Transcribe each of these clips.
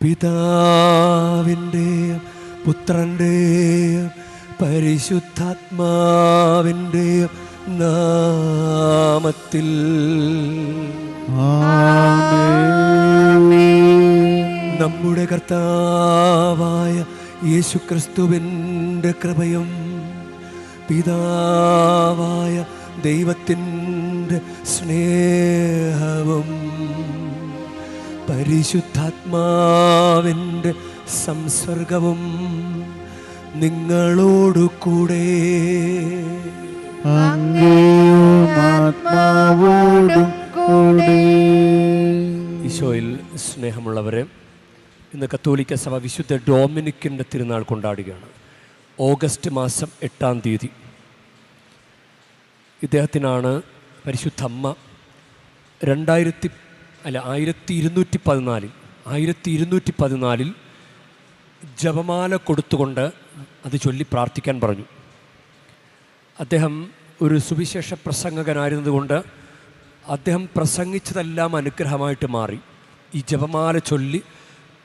പിതാവിൻ്റെയും പുത്രൻ്റെയും പരിശുദ്ധാത്മാവിൻ്റെയും നാമത്തിൽ നമ്മുടെ കർത്താവായ യേശുക്രിസ്തുവിൻ്റെ കൃപയും പിതാവായ ദൈവത്തിൻ്റെ സ്നേഹവും പരിശുദ്ധാത്മാവിൻ്റെ സംസർഗവും നിങ്ങളോടു കൂടെ ഈശോയിൽ സ്നേഹമുള്ളവരെ, ഇന്ന് കത്തോലിക്ക സഭ വിശുദ്ധ ഡൊമിനിക്കിൻ്റെ തിരുനാൾ കൊണ്ടാടുകയാണ്. ഓഗസ്റ്റ് മാസം 8-ാം തീയതി ഇദ്ദേഹത്തിനാണ് പരിശുദ്ധ അമ്മ 1214 ജപമാല കൊടുത്തുകൊണ്ട് അത് ചൊല്ലി പ്രാർത്ഥിക്കാൻ പറഞ്ഞു. അദ്ദേഹം ഒരു സുവിശേഷ പ്രസംഗകനായിരുന്നതുകൊണ്ട് അദ്ദേഹം പ്രസംഗിച്ചതെല്ലാം അനുഗ്രഹമായിട്ട് മാറി ഈ ജപമാല ചൊല്ലി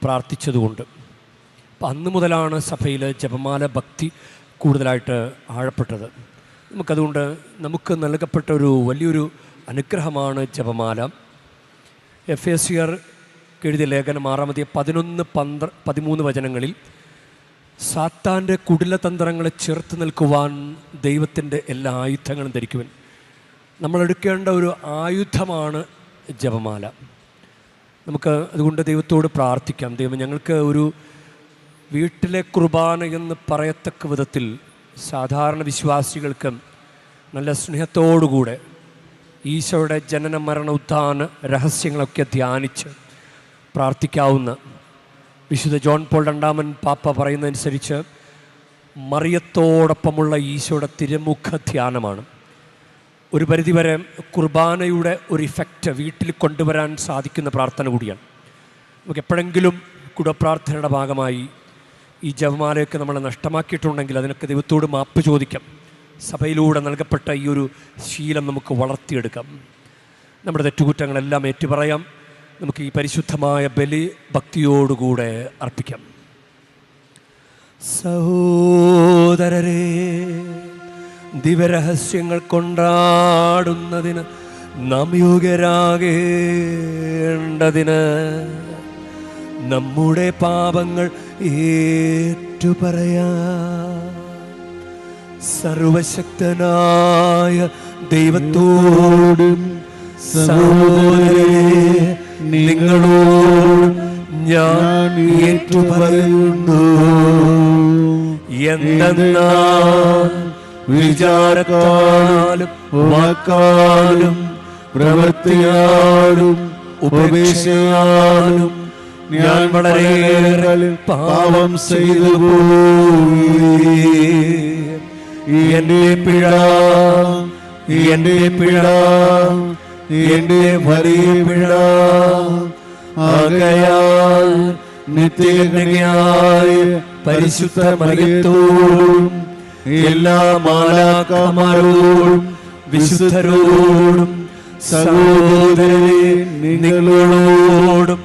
പ്രാർത്ഥിച്ചതുകൊണ്ട്. അപ്പം അന്ന് മുതലാണ് സഭയിൽ ജപമാല ഭക്തി കൂടുതലായിട്ട് ആഴപ്പെട്ടത്. നമുക്കതുകൊണ്ട് നമുക്ക് നൽകപ്പെട്ട ഒരു വലിയൊരു അനുഗ്രഹമാണ് ജപമാല. എഫേസ്യർ എഴുതിയ ലേഖനം 6-11-13 വചനങ്ങളിൽ സാത്താൻ്റെ കുടിലതന്ത്രങ്ങളെ ചേർത്ത് നിൽക്കുവാൻ ദൈവത്തിൻ്റെ എല്ലാ ആയുധങ്ങളും ധരിക്കുവാൻ നമ്മളെടുക്കേണ്ട ഒരു ആയുധമാണ് ജപമാല. നമുക്ക് അതുകൊണ്ട് ദൈവത്തോട് പ്രാർത്ഥിക്കാം. ദൈവം ഞങ്ങൾക്ക് ഒരു വീട്ടിലെ കുർബാന എന്ന് പറയത്തക്ക വിധത്തിൽ സാധാരണ വിശ്വാസികൾക്ക് നല്ല സ്നേഹത്തോടുകൂടെ ഈശോയുടെ ജനന മരണ ഉത്ഥാന രഹസ്യങ്ങളൊക്കെ ധ്യാനിച്ച് പ്രാർത്ഥിക്കാവുന്ന, വിശുദ്ധ ജോൺ പോൾ രണ്ടാമൻ പാപ്പ പറയുന്നതനുസരിച്ച് മറിയത്തോടൊപ്പമുള്ള ഈശോയുടെ തിരുമുഖ ധ്യാനമാണ്. ഒരു പരിധിവരെ കുർബാനയുടെ ഒരു ഇഫക്റ്റ് വീട്ടിൽ കൊണ്ടുവരാൻ സാധിക്കുന്ന പ്രാർത്ഥന കൂടിയാണ്. നമുക്ക് എപ്പോഴെങ്കിലും കുടപ്രാർത്ഥനയുടെ ഭാഗമായി ഈ ജപമാലയൊക്കെ നമ്മൾ നഷ്ടമാക്കിയിട്ടുണ്ടെങ്കിൽ അതിനൊക്കെ ദൈവത്തോട് മാപ്പ് ചോദിക്കാം. സഭയിലൂടെ നൽകപ്പെട്ട ഈ ഒരു ശീലം നമുക്ക് വളർത്തിയെടുക്കാം. നമ്മുടെ തെറ്റുകുറ്റങ്ങളെല്ലാം ഏറ്റുപറയാം. നമുക്ക് ഈ പരിശുദ്ധമായ ബലി ഭക്തിയോടുകൂടെ അർപ്പിക്കാം. സഹോദരരെ, ദിവരഹസ്യങ്ങൾ കൊണ്ടാടുന്നതിന് നാം യോഗ്യരാകേണ്ടതിന് നമ്മുടെ പാപങ്ങൾ ഏറ്റുപറയാം. സർവശക്തനായ ദൈവത്തോടും സഹോദരരെ നിങ്ങളോടും ഞാൻ ഏറ്റുപറയുന്നു. എന്തെന്നാൽ വിചാരത്താലും വാക്കാലും പ്രവൃത്തിയാലും ഉപേക്ഷയാലും ഞാൻ വളരെയേറെ പാപം ചെയ്തു പോയി. എന്റെ പിഴ, എന്റെ പിഴ, എന്റെ വലിയ പിഴ. ആകയാൽ നിത്യകന്യകയായ പരിശുദ്ധ മറിയത്തോടും എല്ലാ മാലാഖമാരോടും വിശുദ്ധരോടും സഹോദരരെ നിങ്ങളോടും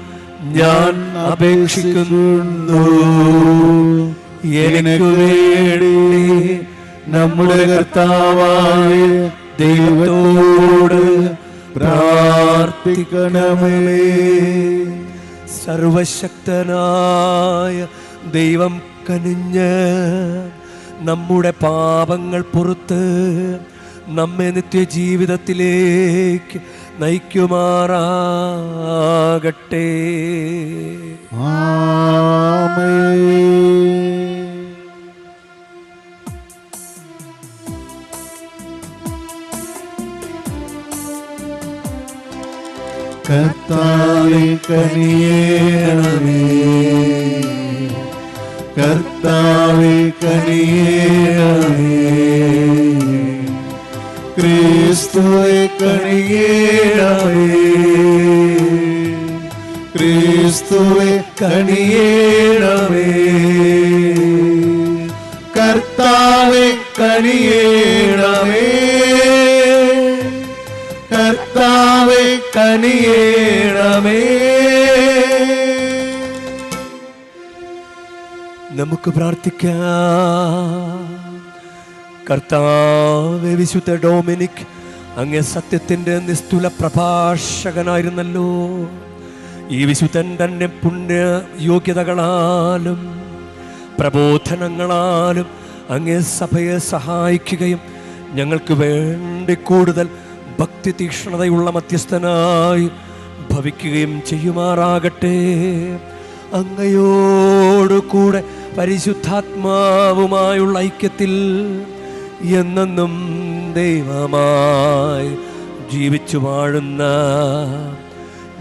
ഞാൻ അപേക്ഷിക്കുന്നു. എനിക്ക് വേണ്ടി നമ്മുടെ കർത്താവായ ദൈവത്തോട് പ്രാർത്ഥിക്കണമേ. സർവശക്തനായ ദൈവം കനിഞ്ഞ് നമ്മുടെ പാപങ്ങൾ പുറത്ത് നമ്മെ നിത്യജീവിതത്തിലേക്ക് നയിക്കുമാറാകട്ടെ. കർത്താവേ കനിയേണമേ, കർത്താവേ കനിയേണമേ, ക്രിസ്തുവേ കനിയേണമേ, ക്രിസ്തുവേ കനിയേണമേ, കർത്താവേ കനിയേണമേ, കർത്താവേ കനിയേണമേ. നമുക്ക് പ്രാർത്ഥിക്കാം. കർത്താവേ, വിശുദ്ധ ഡൊമിനിക് അങ്ങേ സത്യത്തിൻ്റെ നിസ്തുല പ്രഭാഷകനായിരുന്നല്ലോ. ഈ വിശുദ്ധൻ തന്നെ പുണ്യ യോഗ്യതകളാലും പ്രബോധനങ്ങളാലും അങ്ങേ സഭയെ സഹായിക്കുകയും ഞങ്ങൾക്ക് വേണ്ടി കൂടുതൽ ഭക്തി തീക്ഷ്ണതയുള്ള മധ്യസ്ഥനായി ഭവിക്കുകയും ചെയ്യുമാറാകട്ടെ. അങ്ങയോട് കൂടെ പരിശുദ്ധാത്മാവുമായുള്ള ഐക്യത്തിൽ എന്നെന്നും ദൈവമായി ജീവിച്ചു വാഴുന്ന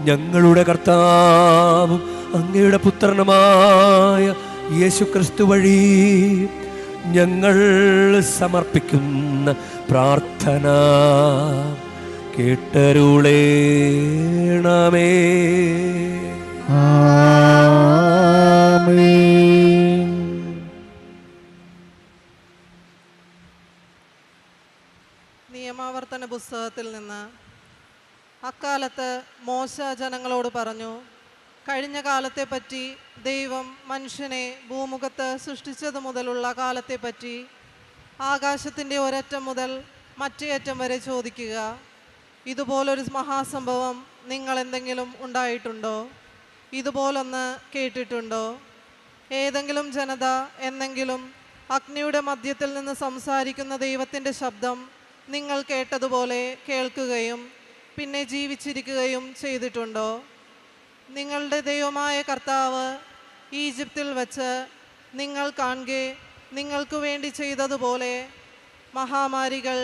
ഞങ്ങളുടെ കർത്താവും അങ്ങയുടെ പുത്രനുമായ യേശുക്രിസ്തു വഴി ഞങ്ങൾ സമർപ്പിക്കുന്ന പ്രാർത്ഥന കേട്ടരുളേണമേ. ആമേൻ. നിയമാവർത്തന പുസ്തകത്തിൽ നിന്ന്. അക്കാലത്ത് മോശ ജനങ്ങളോട് പറഞ്ഞു, കഴിഞ്ഞ കാലത്തെപ്പറ്റി, ദൈവം മനുഷ്യനെ ഭൂമുഖത്ത് സൃഷ്ടിച്ചത് മുതലുള്ള കാലത്തെപ്പറ്റി ആകാശത്തിൻ്റെ ഒരറ്റം മുതൽ മറ്റേ അറ്റം വരെ ചോദിക്കുക. ഇതുപോലൊരു മഹാസംഭവം നിങ്ങൾ എന്തെങ്കിലും ഉണ്ടായിട്ടുണ്ടോ? ഇതുപോലൊന്ന് കേട്ടിട്ടുണ്ടോ? ഏതെങ്കിലും ജനത എന്നെങ്കിലും അഗ്നിയുടെ മധ്യത്തിൽ നിന്ന് സംസാരിക്കുന്ന ദൈവത്തിൻ്റെ ശബ്ദം നിങ്ങൾ കേട്ടതുപോലെ കേൾക്കുകയും പിന്നെ ജീവിച്ചിരിക്കുകയും ചെയ്തിട്ടുണ്ടോ? നിങ്ങളുടെ ദൈവമായ കർത്താവ് ഈജിപ്തിൽ വച്ച് നിങ്ങൾ കാണുകെ നിങ്ങൾക്ക് വേണ്ടി ചെയ്തതുപോലെ മഹാമാരികൾ,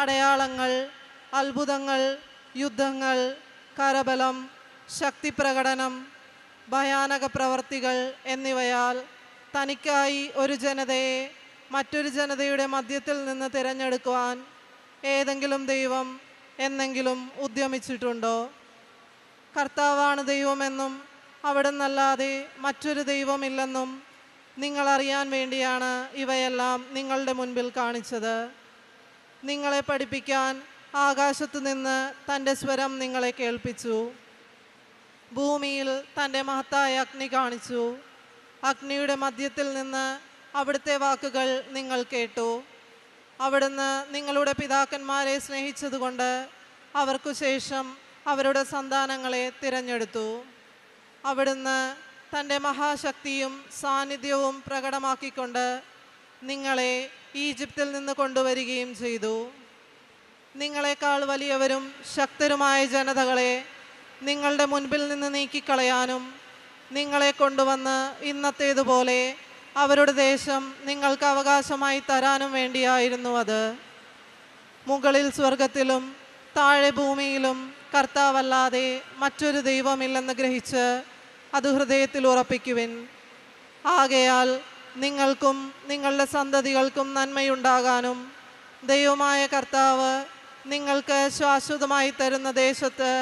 അടയാളങ്ങൾ, അത്ഭുതങ്ങൾ, യുദ്ധങ്ങൾ, കരബലം, ശക്തിപ്രകടനം, ഭയാനക പ്രവർത്തികൾ എന്നിവയാൽ തനിക്കായി ഒരു ജനതയെ മറ്റൊരു ജനതയുടെ മധ്യത്തിൽ നിന്ന് തിരഞ്ഞെടുക്കുവാൻ ഏതെങ്കിലും ദൈവം എന്നെങ്കിലും ഉദ്യമിച്ചിട്ടുണ്ടോ? കർത്താവാണ് ദൈവമെന്നും അവിടുന്നല്ലാതെ മറ്റൊരു ദൈവമില്ലെന്നും നിങ്ങൾ അറിയാൻ വേണ്ടിയാണ് ഇവയെല്ലാം നിങ്ങളുടെ മുൻപിൽ കാണിച്ചത്. നിങ്ങളെ പഠിപ്പിക്കാൻ ആകാശത്തു നിന്ന് തൻ്റെ സ്വരം നിങ്ങളെ കേൾപ്പിച്ചു. ഭൂമിയിൽ തൻ്റെ മഹത്തായ അഗ്നി കാണിച്ചു. അഗ്നിയുടെ മധ്യത്തിൽ നിന്ന് അവിടുത്തെ വാക്കുകൾ നിങ്ങൾ കേട്ടു. അവിടുന്ന് നിങ്ങളുടെ പിതാക്കന്മാരെ സ്നേഹിച്ചതുകൊണ്ട് അവർക്കു ശേഷം അവരുടെ സന്താനങ്ങളെ തിരഞ്ഞെടുത്തു. അവിടുന്ന് തൻ്റെ മഹാശക്തിയും സാന്നിധ്യവും പ്രകടമാക്കിക്കൊണ്ട് നിങ്ങളെ ഈജിപ്തിൽ നിന്ന് കൊണ്ടുവരികയും ചെയ്തു. നിങ്ങളെക്കാൾ വലിയവരും ശക്തരുമായ ജനതകളെ നിങ്ങളുടെ മുൻപിൽ നിന്ന് നീക്കിക്കളയാനും നിങ്ങളെ കൊണ്ടുവന്ന് ഇന്നത്തേതുപോലെ അവരുടെ ദേശം നിങ്ങൾക്ക് അവകാശമായി തരാനും വേണ്ടിയായിരുന്നു അത്. മുകളിൽ സ്വർഗത്തിലും താഴെ ഭൂമിയിലും കർത്താവല്ലാതെ മറ്റൊരു ദൈവമില്ലെന്ന് ഗ്രഹിച്ച് അത് ഹൃദയത്തിൽ ഉറപ്പിക്കുവിൻ. ആകയാൽ നിങ്ങൾക്കും നിങ്ങളുടെ സന്തതികൾക്കും നന്മയുണ്ടാകാനും ദൈവമായ കർത്താവ് നിങ്ങൾക്ക് ശാശ്വതമായി തരുന്ന ദേശത്ത്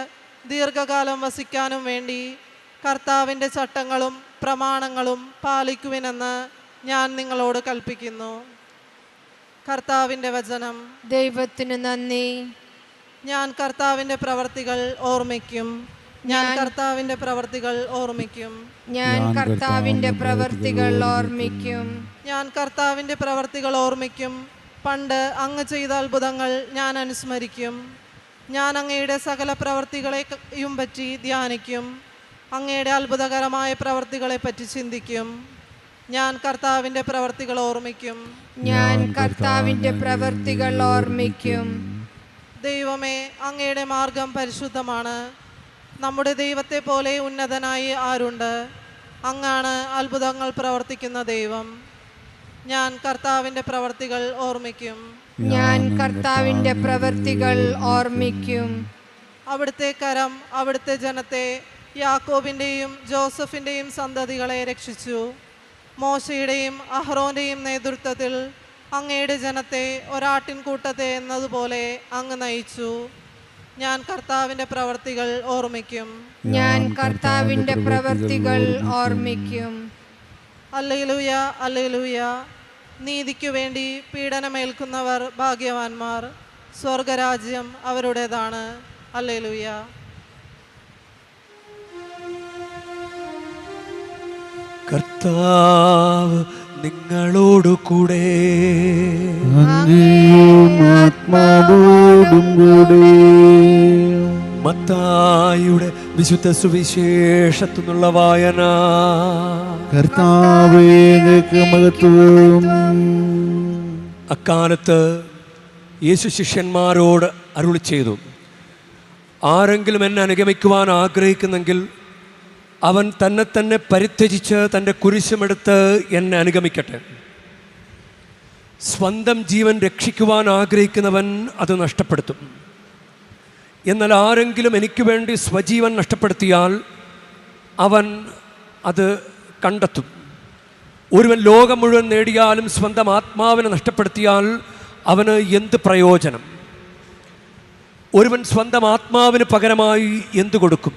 ദീർഘകാലം വസിക്കാനും വേണ്ടി കർത്താവിൻ്റെ ചട്ടങ്ങളും പ്രമാണങ്ങളും പാലിക്കുവിനെന്ന് ഞാൻ നിങ്ങളോട് കൽപ്പിക്കുന്നു. കർത്താവിൻ്റെ വചനം. ദൈവത്തിന് നന്ദി. ഞാൻ കർത്താവിൻ്റെ പ്രവർത്തികൾ ഓർമ്മിക്കും. ഞാൻ കർത്താവിൻ്റെ പ്രവർത്തികൾ ഓർമ്മിക്കും. ഞാൻ കർത്താവിൻ്റെ പ്രവർത്തികൾ ഓർമ്മിക്കും. ഞാൻ കർത്താവിൻ്റെ പ്രവർത്തികൾ ഓർമ്മിക്കും. പണ്ട് അങ്ങ് ചെയ്ത അത്ഭുതങ്ങൾ ഞാൻ അനുസ്മരിക്കും. ഞാൻ അങ്ങയുടെ സകല പ്രവർത്തികളെയും പറ്റി ധ്യാനിക്കും. അങ്ങയുടെ അത്ഭുതകരമായ പ്രവർത്തികളെ പറ്റി ചിന്തിക്കും. ഞാൻ കർത്താവിൻ്റെ പ്രവർത്തികൾ ഓർമ്മിക്കും. ഞാൻ കർത്താവിൻ്റെ പ്രവർത്തികൾ ഓർമ്മിക്കും. ദൈവമേ, അങ്ങയുടെ മാർഗം പരിശുദ്ധമാണ്. നമ്മുടെ ദൈവത്തെ പോലെ ഉന്നതനായി ആരുണ്ട്? അങ്ങാണ് അത്ഭുതങ്ങൾ പ്രവർത്തിക്കുന്ന ദൈവം. ഞാൻ കർത്താവിൻ്റെ പ്രവർത്തികൾ ഓർമ്മിക്കും. ഞാൻ കർത്താവിൻ്റെ പ്രവർത്തികൾ ഓർമ്മിക്കും. അവിടുത്തെ കരം അവിടുത്തെ ജനത്തെ, യാക്കോബിൻ്റെയും ജോസഫിൻ്റെയും സന്തതികളെ രക്ഷിച്ചു. മോശയുടെയും അഹ്റോൻ്റെയും നേതൃത്വത്തിൽ അങ്ങയുടെ ജനത്തെ ഒരാട്ടിൻകൂട്ടത്തെ എന്നതുപോലെ അങ്ങ് നയിച്ചു. ഞാൻ കർത്താവിൻ്റെ പ്രവർത്തികൾ ഓർമ്മിക്കും. ഞാൻ കർത്താവിൻ്റെ പ്രവർത്തികൾ ഓർമ്മിക്കും. Hallelujah, hallelujah. നീതിക്കു വേണ്ടി പീഡനമേൽക്കുന്നവർ ഭാഗ്യവാന്മാർ, സ്വർഗരാജ്യം അവരുടേതാണ്. ഹല്ലേലൂയ. കർത്താവ് നിങ്ങളോടു കൂടെ. അങ്ങയും ആത്മാവോടും കൂടെ. മത്തായിയുടെ വിശുദ്ധ സുവിശേഷത്തു നിന്നുള്ള വായന. കർത്താവേ, അങ്ങേക്ക് മഹത്വം. അക്കാലത്ത് യേശു ശിഷ്യന്മാരോട് അരുളി ചെയ്തു, ആരെങ്കിലും എന്നെ അനുഗമിക്കുവാൻ ആഗ്രഹിക്കുന്നെങ്കിൽ അവൻ തന്നെ പരിത്യജിച്ച് തൻ്റെ കുരിശുമെടുത്ത് എന്നെ അനുഗമിക്കട്ടെ. സ്വന്തം ജീവൻ രക്ഷിക്കുവാൻ ആഗ്രഹിക്കുന്നവൻ അത് നഷ്ടപ്പെടുത്തും. എന്നാൽ ആരെങ്കിലും എനിക്ക് വേണ്ടി സ്വജീവൻ നഷ്ടപ്പെടുത്തിയാൽ അവൻ അത് കണ്ടെത്തും. ഒരുവൻ ലോകം മുഴുവൻ നേടിയാലും സ്വന്തം ആത്മാവിനെ നഷ്ടപ്പെടുത്തിയാൽ അവന് എന്ത് പ്രയോജനം? ഒരുവൻ സ്വന്തം ആത്മാവിന് പകരമായി എന്തു കൊടുക്കും?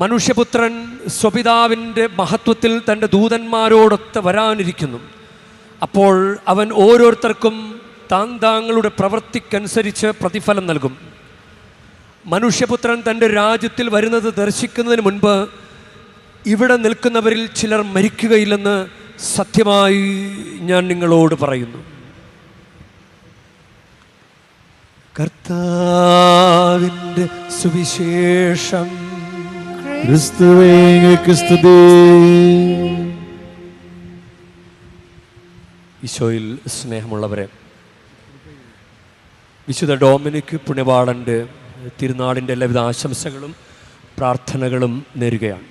മനുഷ്യപുത്രൻ സ്വപിതാവിൻ്റെ മഹത്വത്തിൽ തൻ്റെ ദൂതന്മാരോടൊത്ത് വരാനിരിക്കുന്നു. അപ്പോൾ അവൻ ഓരോരുത്തർക്കും താങ്കളുടെ പ്രവൃത്തിക്കനുസരിച്ച് പ്രതിഫലം നൽകും. മനുഷ്യപുത്രൻ തൻ്റെ രാജ്യത്തിൽ വരുന്നത് ദർശിക്കുന്നതിന് മുൻപ് ഇവിടെ നിൽക്കുന്നവരിൽ ചിലർ മരിക്കുകയില്ലെന്ന് സത്യമായി ഞാൻ നിങ്ങളോട് പറയുന്നു. കർത്താവിൻ്റെ സുവിശേഷം. ക്രിസ്തുവേ, അങ്ങേക്ക് സ്തുതി. ഈശോയിൽ സ്നേഹമുള്ളവരെ, വിശുദ്ധ ഡൊമിനിക് പുണ്യവാളൻ്റെ തിരുനാളിൻ്റെ എല്ലാവിധ ആശംസകളും പ്രാർത്ഥനകളും നേരുകയാണ്.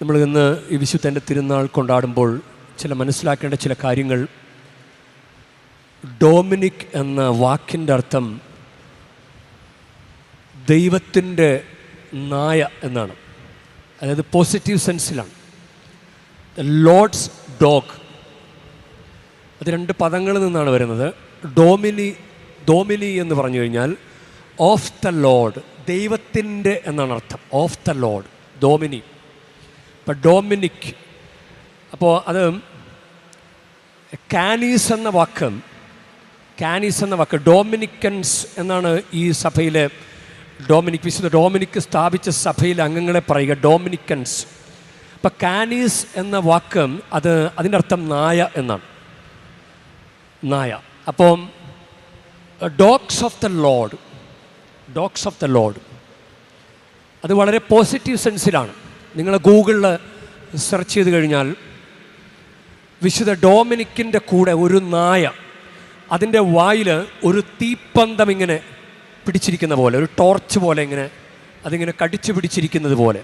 നമ്മൾ ഇന്ന് ഈ വിശുദ്ധൻ്റെ തിരുനാൾ കൊണ്ടാടുമ്പോൾ മനസ്സിലാക്കേണ്ട ചില കാര്യങ്ങൾ. ഡൊമിനിക് എന്ന വാക്കിൻ്റെ അർത്ഥം ദൈവത്തിൻ്റെ നായ എന്നാണ്. അതായത് പോസിറ്റീവ് സെൻസിലാണ്. Lord's dog. അത് രണ്ട് പദങ്ങളിൽ നിന്നാണ് വരുന്നത്. ഡോമിനി എന്ന് പറഞ്ഞു കഴിഞ്ഞാൽ ഓഫ് ദ ലോർഡ്, ദൈവത്തിൻ്റെ എന്നാണ് അർത്ഥം. Of the Lord, Domini. ഇപ്പം ഡൊമിനിക്, അപ്പോൾ അത് കാനീസ് എന്ന വാക്ക് ഡൊമിനിക്കൻസ് എന്നാണ് ഈ സഭയിലെ വിശുദ്ധ ഡൊമിനിക് സ്ഥാപിച്ച സഭയിലെ അംഗങ്ങളെ പറയുക, ഡൊമിനിക്കൻസ്. അപ്പം കാനീസ് എന്ന വാക്ക് അതിൻ്റെ അർത്ഥം നായ എന്നാണ്. നായ. അപ്പം ഡോഗ്സ് ഓഫ് ദ ലോർഡ് അത് വളരെ പോസിറ്റീവ് സെൻസിലാണ്. നിങ്ങൾ ഗൂഗിളിൽ സെർച്ച് ചെയ്ത് കഴിഞ്ഞാൽ വിശുദ്ധ ഡൊമിനിക്കിൻ്റെ കൂടെ ഒരു നായ, അതിൻ്റെ വായിൽ ഒരു തീപ്പന്തം ഇങ്ങനെ പിടിച്ചിരിക്കുന്ന പോലെ, ഒരു ടോർച്ച് പോലെ ഇങ്ങനെ അതിങ്ങനെ കടിച്ചു പിടിച്ചിരിക്കുന്നത് പോലെ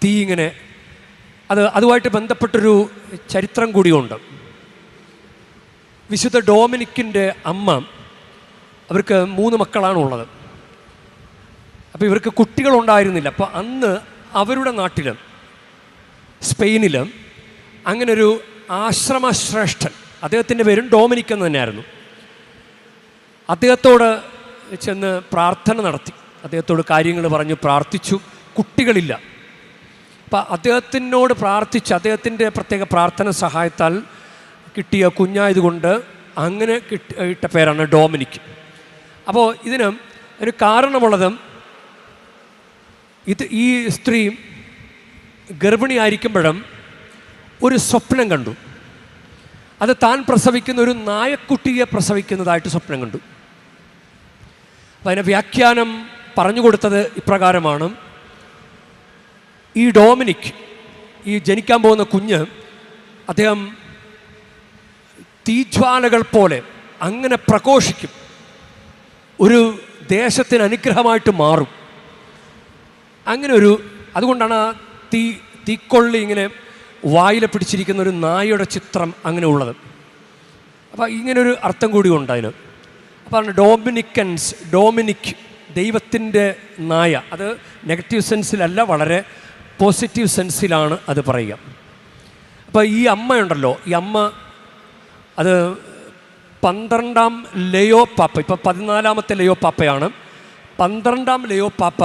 തീ ഇങ്ങനെ, അതുമായിട്ട് ബന്ധപ്പെട്ടൊരു ചരിത്രം കൂടിയുണ്ട്. വിശുദ്ധ ഡൊമിനിക്കിൻ്റെ അമ്മ, അവർക്ക് 3 മക്കളാണുള്ളത്. അപ്പോൾ ഇവർക്ക് കുട്ടികളുണ്ടായിരുന്നില്ല. അപ്പോൾ അന്ന് അവരുടെ നാട്ടിൽ സ്പെയിനിൽ അങ്ങനൊരു ആശ്രമശ്രേഷ്ഠൻ, അദ്ദേഹത്തിൻ്റെ പേരും ഡൊമിനിക് എന്ന് തന്നെയായിരുന്നു. അദ്ദേഹത്തോട് ചെന്ന് പ്രാർത്ഥന നടത്തി, അദ്ദേഹത്തോട് കാര്യങ്ങൾ പറഞ്ഞ് പ്രാർത്ഥിച്ചു. കുട്ടികളില്ല. അപ്പം അദ്ദേഹത്തിനോട് പ്രാർത്ഥിച്ച് അദ്ദേഹത്തിൻ്റെ പ്രത്യേക പ്രാർത്ഥന സഹായത്താൽ കിട്ടിയ കുഞ്ഞായതുകൊണ്ട് അങ്ങനെ ഇട്ട പേരാണ് ഡൊമിനിക്. അപ്പോൾ ഇതിന് ഒരു കാരണമുള്ളത്, ഈ സ്ത്രീ ഗർഭിണിയായിരിക്കുമ്പോഴും ഒരു സ്വപ്നം കണ്ടു. അത് താൻ പ്രസവിക്കുന്ന ഒരു നായക്കുട്ടിയെ പ്രസവിക്കുന്നതായിട്ട് സ്വപ്നം കണ്ടു. അപ്പം അതിൻ്റെ വ്യാഖ്യാനം പറഞ്ഞു കൊടുത്തത് ഇപ്രകാരമാണ്: ഈ ഡൊമിനിക്, ഈ ജനിക്കാൻ പോകുന്ന കുഞ്ഞ്, അദ്ദേഹം തീജ്വാലകൾ പോലെ അങ്ങനെ പ്രഘോഷിക്കും, ഒരു ദേശത്തിന് അനുഗ്രഹമായിട്ട് മാറും. അതുകൊണ്ടാണ് ആ തീക്കൊള്ളി ഇങ്ങനെ വായിൽ പിടിച്ചിരിക്കുന്ന ഒരു നായയുടെ ചിത്രം അങ്ങനെ ഉള്ളത്. അപ്പോൾ ഇങ്ങനൊരു അർത്ഥം കൂടി ഉണ്ട് അതിന്. അപ്പോൾ ഡൊമിനിക് ദൈവത്തിൻ്റെ നായ. അത് നെഗറ്റീവ് സെൻസിലല്ല, വളരെ പോസിറ്റീവ് സെൻസിലാണ് അത് പറയുക. അപ്പോൾ ഈ അമ്മയുണ്ടല്ലോ, ഈ അമ്മ അത് 12ാം ലയോ പാപ്പ, ഇപ്പോൾ 14ാമത്തെ ലയോ പാപ്പയാണ്. 12ാം ലയോ പാപ്പ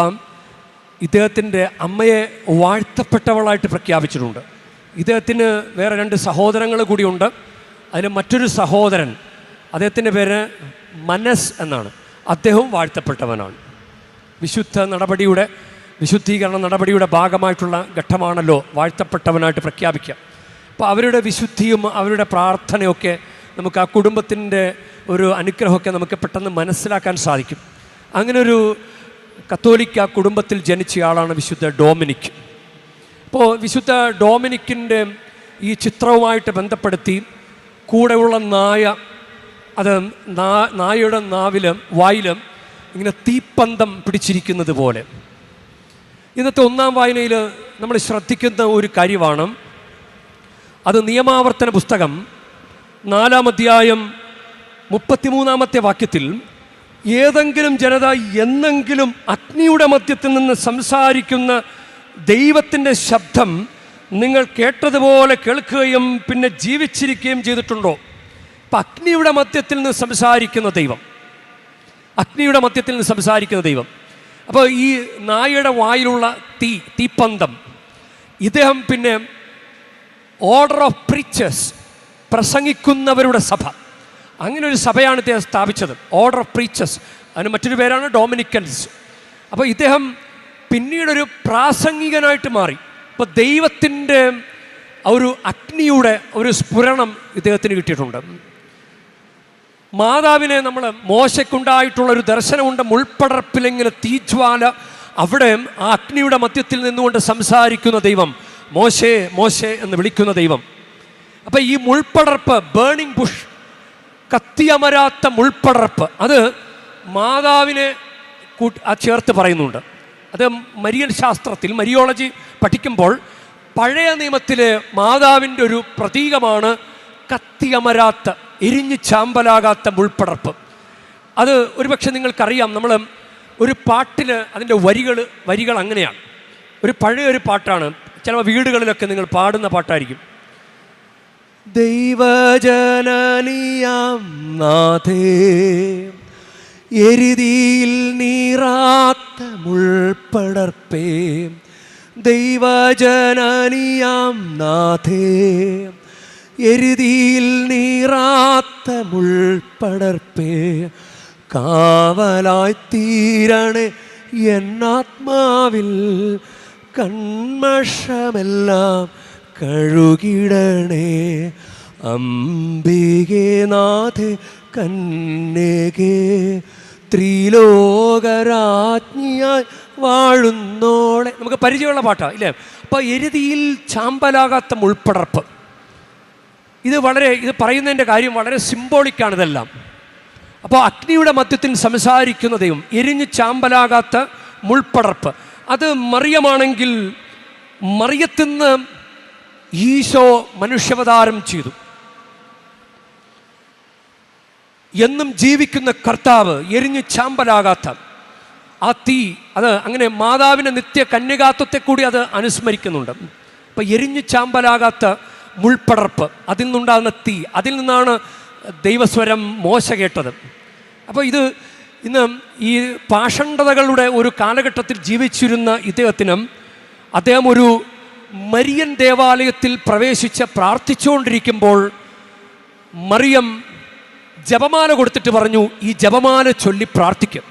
ഇദ്ദേഹത്തിൻ്റെ അമ്മയെ വാഴ്ത്തപ്പെട്ടവളായിട്ട് പ്രഖ്യാപിച്ചിട്ടുണ്ട്. ഇദ്ദേഹത്തിന് വേറെ 2 സഹോദരങ്ങൾ കൂടിയുണ്ട്. അതിൽ മറ്റൊരു സഹോദരൻ, അദ്ദേഹത്തിൻ്റെ പേര് മനസ് എന്നാണ്. അദ്ദേഹവും വാഴ്ത്തപ്പെട്ടവനാണ്. വിശുദ്ധീകരണ നടപടിയുടെ ഭാഗമായിട്ടുള്ള ഘട്ടമാണല്ലോ വാഴ്ത്തപ്പെട്ടവനായിട്ട് പ്രഖ്യാപിക്കുക. അപ്പോൾ അവരുടെ വിശുദ്ധിയും അവരുടെ പ്രാർത്ഥനയൊക്കെ നമുക്ക് ആ കുടുംബത്തിൻ്റെ ഒരു അനുഗ്രഹമൊക്കെ നമുക്ക് പെട്ടെന്ന് മനസ്സിലാക്കാൻ സാധിക്കും. അങ്ങനൊരു കത്തോലിക്ക കുടുംബത്തിൽ ജനിച്ചയാളാണ് വിശുദ്ധ ഡൊമിനിക്. അപ്പോൾ വിശുദ്ധ ഡൊമിനിക്കിൻ്റെ ഈ ചിത്രവുമായിട്ട് ബന്ധപ്പെടുത്തി കൂടെയുള്ള നായ, അത് നായയുടെ വായിലും ഇങ്ങനെ തീപ്പന്തം പിടിച്ചിരിക്കുന്നത് പോലെ. ഇന്നത്തെ ഒന്നാം വായനയിൽ നമ്മൾ ശ്രദ്ധിക്കുന്ന ഒരു കാര്യമാണ്, അത് നിയമാവർത്തന പുസ്തകം 4-ാം അധ്യായം 33-ാമത്തെ വാക്യത്തിൽ, ഏതെങ്കിലും ജനത എന്നെങ്കിലും അഗ്നിയുടെ മധ്യത്തിൽ നിന്ന് സംസാരിക്കുന്ന ദൈവത്തിൻ്റെ ശബ്ദം നിങ്ങൾ കേട്ടതുപോലെ കേൾക്കുകയും പിന്നെ ജീവിച്ചിരിക്കുകയും ചെയ്തിട്ടുണ്ടോ? അപ്പം അഗ്നിയുടെ മധ്യത്തിൽ നിന്ന് സംസാരിക്കുന്ന ദൈവം, അപ്പോൾ ഈ നായയുടെ വായിലുള്ള തീപ്പന്തം, ഇദ്ദേഹം പിന്നെ ഓർഡർ ഓഫ് പ്രീച്ചേഴ്സ്, പ്രസംഗിക്കുന്നവരുടെ സഭ, അങ്ങനെ ഒരു സഭയാണ് ഇദ്ദേഹം സ്ഥാപിച്ചത്, ഓർഡർ ഓഫ് പ്രീച്ചേഴ്സ്. അതിന് മറ്റൊരു പേരാണ് ഡൊമിനിക്കൻസ്. അപ്പോൾ ഇദ്ദേഹം പിന്നീടൊരു പ്രാസംഗികനായിട്ട് മാറി. അപ്പോൾ ദൈവത്തിൻ്റെ ഒരു അഗ്നിയുടെ ഒരു സ്ഫുരണം ഇദ്ദേഹത്തിന് കിട്ടിയിട്ടുണ്ട്. മാതാവിനെ നമ്മൾ മോശയ്ക്കുണ്ടായിട്ടുള്ളൊരു ദർശനമുണ്ട്, മുൾപ്പടർപ്പിലിങ്ങനെ തീജ്വാല, അവിടെ ആ അഗ്നിയുടെ മധ്യത്തിൽ നിന്നുകൊണ്ട് സംസാരിക്കുന്ന ദൈവം, മോശേ മോശേ എന്ന് വിളിക്കുന്ന ദൈവം. അപ്പം ഈ മുൾപ്പടർപ്പ്, ബേണിംഗ് ബുഷ്, കത്തിയമരാത്ത മുൾപ്പടർപ്പ്, അത് മാതാവിനെ ചേർത്ത് പറയുന്നുണ്ട്. അത് മരിയൻ ശാസ്ത്രത്തിൽ, മരിയോളജി പഠിക്കുമ്പോൾ പഴയ നിയമത്തിലെ മാതാവിൻ്റെ ഒരു പ്രതീകമാണ് കത്തിയമരാത്ത, എരിഞ്ഞ് ചാമ്പലാകാത്ത മുൾപ്പടർപ്പ്. അത് ഒരുപക്ഷെ നിങ്ങൾക്കറിയാം, നമ്മൾ ഒരു പാട്ടിൽ അതിൻ്റെ വരികൾ അങ്ങനെയാണ്. ഒരു പഴയൊരു പാട്ടാണ്, ചില വീടുകളിലൊക്കെ നിങ്ങൾ പാടുന്ന പാട്ടായിരിക്കും. ദൈവജനനിയാം നാഥേ, എരുതിയിൽ നീറാത്ത മുൾപ്പടർപ്പേ, ദൈവജനനിയാം നാഥേ, എരുതിയിൽ നീറാത്ത മുൾപ്പടർപ്പേ, കാവലായി തീരണേ എന്നാത്മാവിൽ, കന്മഷമെല്ലാം കഴുകിടണേ, അംബികേ നാഥേ കന്യകേ, ത്രിലോകരാജ്ഞിയായി വാഴുന്നോളെ. നമുക്ക് പരിചയമുള്ള പാട്ടാണ് ഇല്ലേ? അപ്പോൾ എരുതിയിൽ ചാമ്പലാകാത്ത മുൾപ്പടർപ്പ്, ഇത് പറയുന്നതിൻ്റെ കാര്യം വളരെ സിംബോളിക്കാണ് ഇതെല്ലാം. അപ്പോൾ അഗ്നിയുടെ മധ്യത്തിൽ സംസാരിക്കുന്ന ദൈവം, എരിഞ്ഞ് ചാമ്പലാകാത്ത മുൾപ്പടർപ്പ്. അത് മറിയമാണെങ്കിൽ, മറിയത്തിന്ന് ഈശോ മനുഷ്യാവതാരം ചെയ്തു. എന്നും ജീവിക്കുന്ന കർത്താവ്, എരിഞ്ഞ് ചാമ്പലാകാത്ത ആ തീ, അത് അങ്ങനെ മാതാവിൻ്റെ നിത്യ കന്യകാത്വത്തെ കൂടി അത് അനുസ്മരിക്കുന്നുണ്ട്. അപ്പം എരിഞ്ഞ് ചാമ്പലാകാത്ത മുൾപ്പടർപ്പ്, അതിൽ നിന്നുണ്ടാകുന്ന തീ, അതിൽ നിന്നാണ് ദൈവസ്വരം മോശ കേട്ടത്. അപ്പോൾ ഇത് ഇന്ന് ഈ പാഷണ്ഡതകളുടെ ഒരു കാലഘട്ടത്തിൽ ജീവിച്ചിരുന്ന അദ്ദേഹം ഒരു മരിയൻ ദേവാലയത്തിൽ പ്രവേശിച്ച് പ്രാർത്ഥിച്ചുകൊണ്ടിരിക്കുമ്പോൾ മറിയം ജപമാല കൊടുത്തിട്ട് പറഞ്ഞു, ഈ ജപമാല ചൊല്ലി പ്രാർത്ഥിക്കും,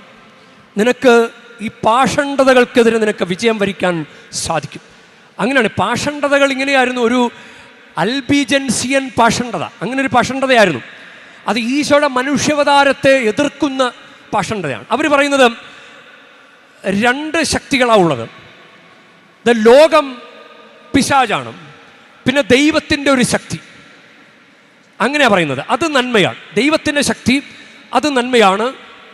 നിനക്ക് ഈ പാഷണ്ഡതകൾക്കെതിരെ നിനക്ക് വിജയം വരിക്കാൻ സാധിക്കും. അങ്ങനെയാണ് പാഷണ്ഡതകൾ. ഇങ്ങനെയായിരുന്നു ഒരു അൽബിജൻസിയൻ പാഷണ്ഡത, അങ്ങനെ ഒരു പാഷണ്ഡതയായിരുന്നു. അത് ഈശോയുടെ മനുഷ്യാവതാരത്തെ എതിർക്കുന്ന പാഷണ്ഡതയാണ്. അവർ പറയുന്നത് 2 ശക്തികളാണ് ഉള്ളത്. ലോകം പിശാചാണ്, പിന്നെ ദൈവത്തിൻ്റെ ഒരു ശക്തി, അങ്ങനെയാണ് പറയുന്നത്. അത് നന്മയാണ്, ദൈവത്തിൻ്റെ ശക്തി അത് നന്മയാണ്,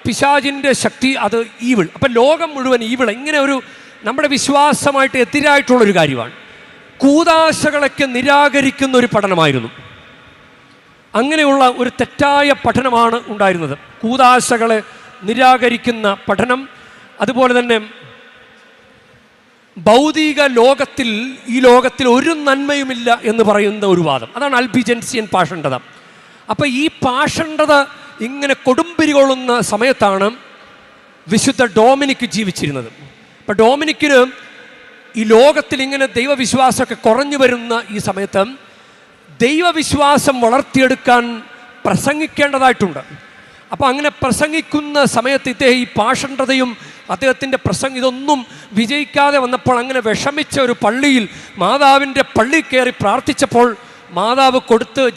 പിശാചിൻ്റെ ശക്തി അത് ഈവിൾ. അപ്പം ലോകം മുഴുവൻ ഈവിൾ. ഇങ്ങനെ ഒരു നമ്മുടെ വിശ്വാസമായിട്ട് എതിരായിട്ടുള്ളൊരു കാര്യമാണ്. കൂദാശകളൊക്കെ നിരാകരിക്കുന്ന ഒരു പഠനമായിരുന്നു. അങ്ങനെയുള്ള ഒരു തെറ്റായ പഠനമാണ് ഉണ്ടായിരുന്നത്, കൂദാശകളെ നിരാകരിക്കുന്ന പഠനം. അതുപോലെ തന്നെ ഭൗതിക ലോകത്തിൽ, ഈ ലോകത്തിൽ ഒരു നന്മയുമില്ല എന്ന് പറയുന്ന ഒരു വാദം, അതാണ് അൽബിജൻസിയൻ പാഷണ്ഡത. അപ്പം ഈ പാഷണ്ഡത ഇങ്ങനെ കൊടുമ്പിരി കൊള്ളുന്ന സമയത്താണ് വിശുദ്ധ ഡൊമിനിക് ജീവിച്ചിരുന്നത്. അപ്പം ഡൊമിനിക്കിന് ഈ ലോകത്തിൽ ഇങ്ങനെ ദൈവവിശ്വാസമൊക്കെ കുറഞ്ഞു വരുന്ന ഈ സമയത്ത് ദൈവവിശ്വാസം വളർത്തിയെടുക്കാൻ പ്രസംഗിക്കേണ്ടതായിട്ടുണ്ട്. അപ്പോൾ അങ്ങനെ പ്രസംഗിക്കുന്ന സമയത്ത് ഇദ്ദേഹം ഈ പാഷണ്ഡതയും അദ്ദേഹത്തിൻ്റെ പ്രസംഗം ഇതൊന്നും വിജയിക്കാതെ വന്നപ്പോൾ അങ്ങനെ വിഷമിച്ച ഒരു പള്ളിയിൽ മാതാവിൻ്റെ പള്ളി കയറി പ്രാർത്ഥിച്ചപ്പോൾ മാതാവ്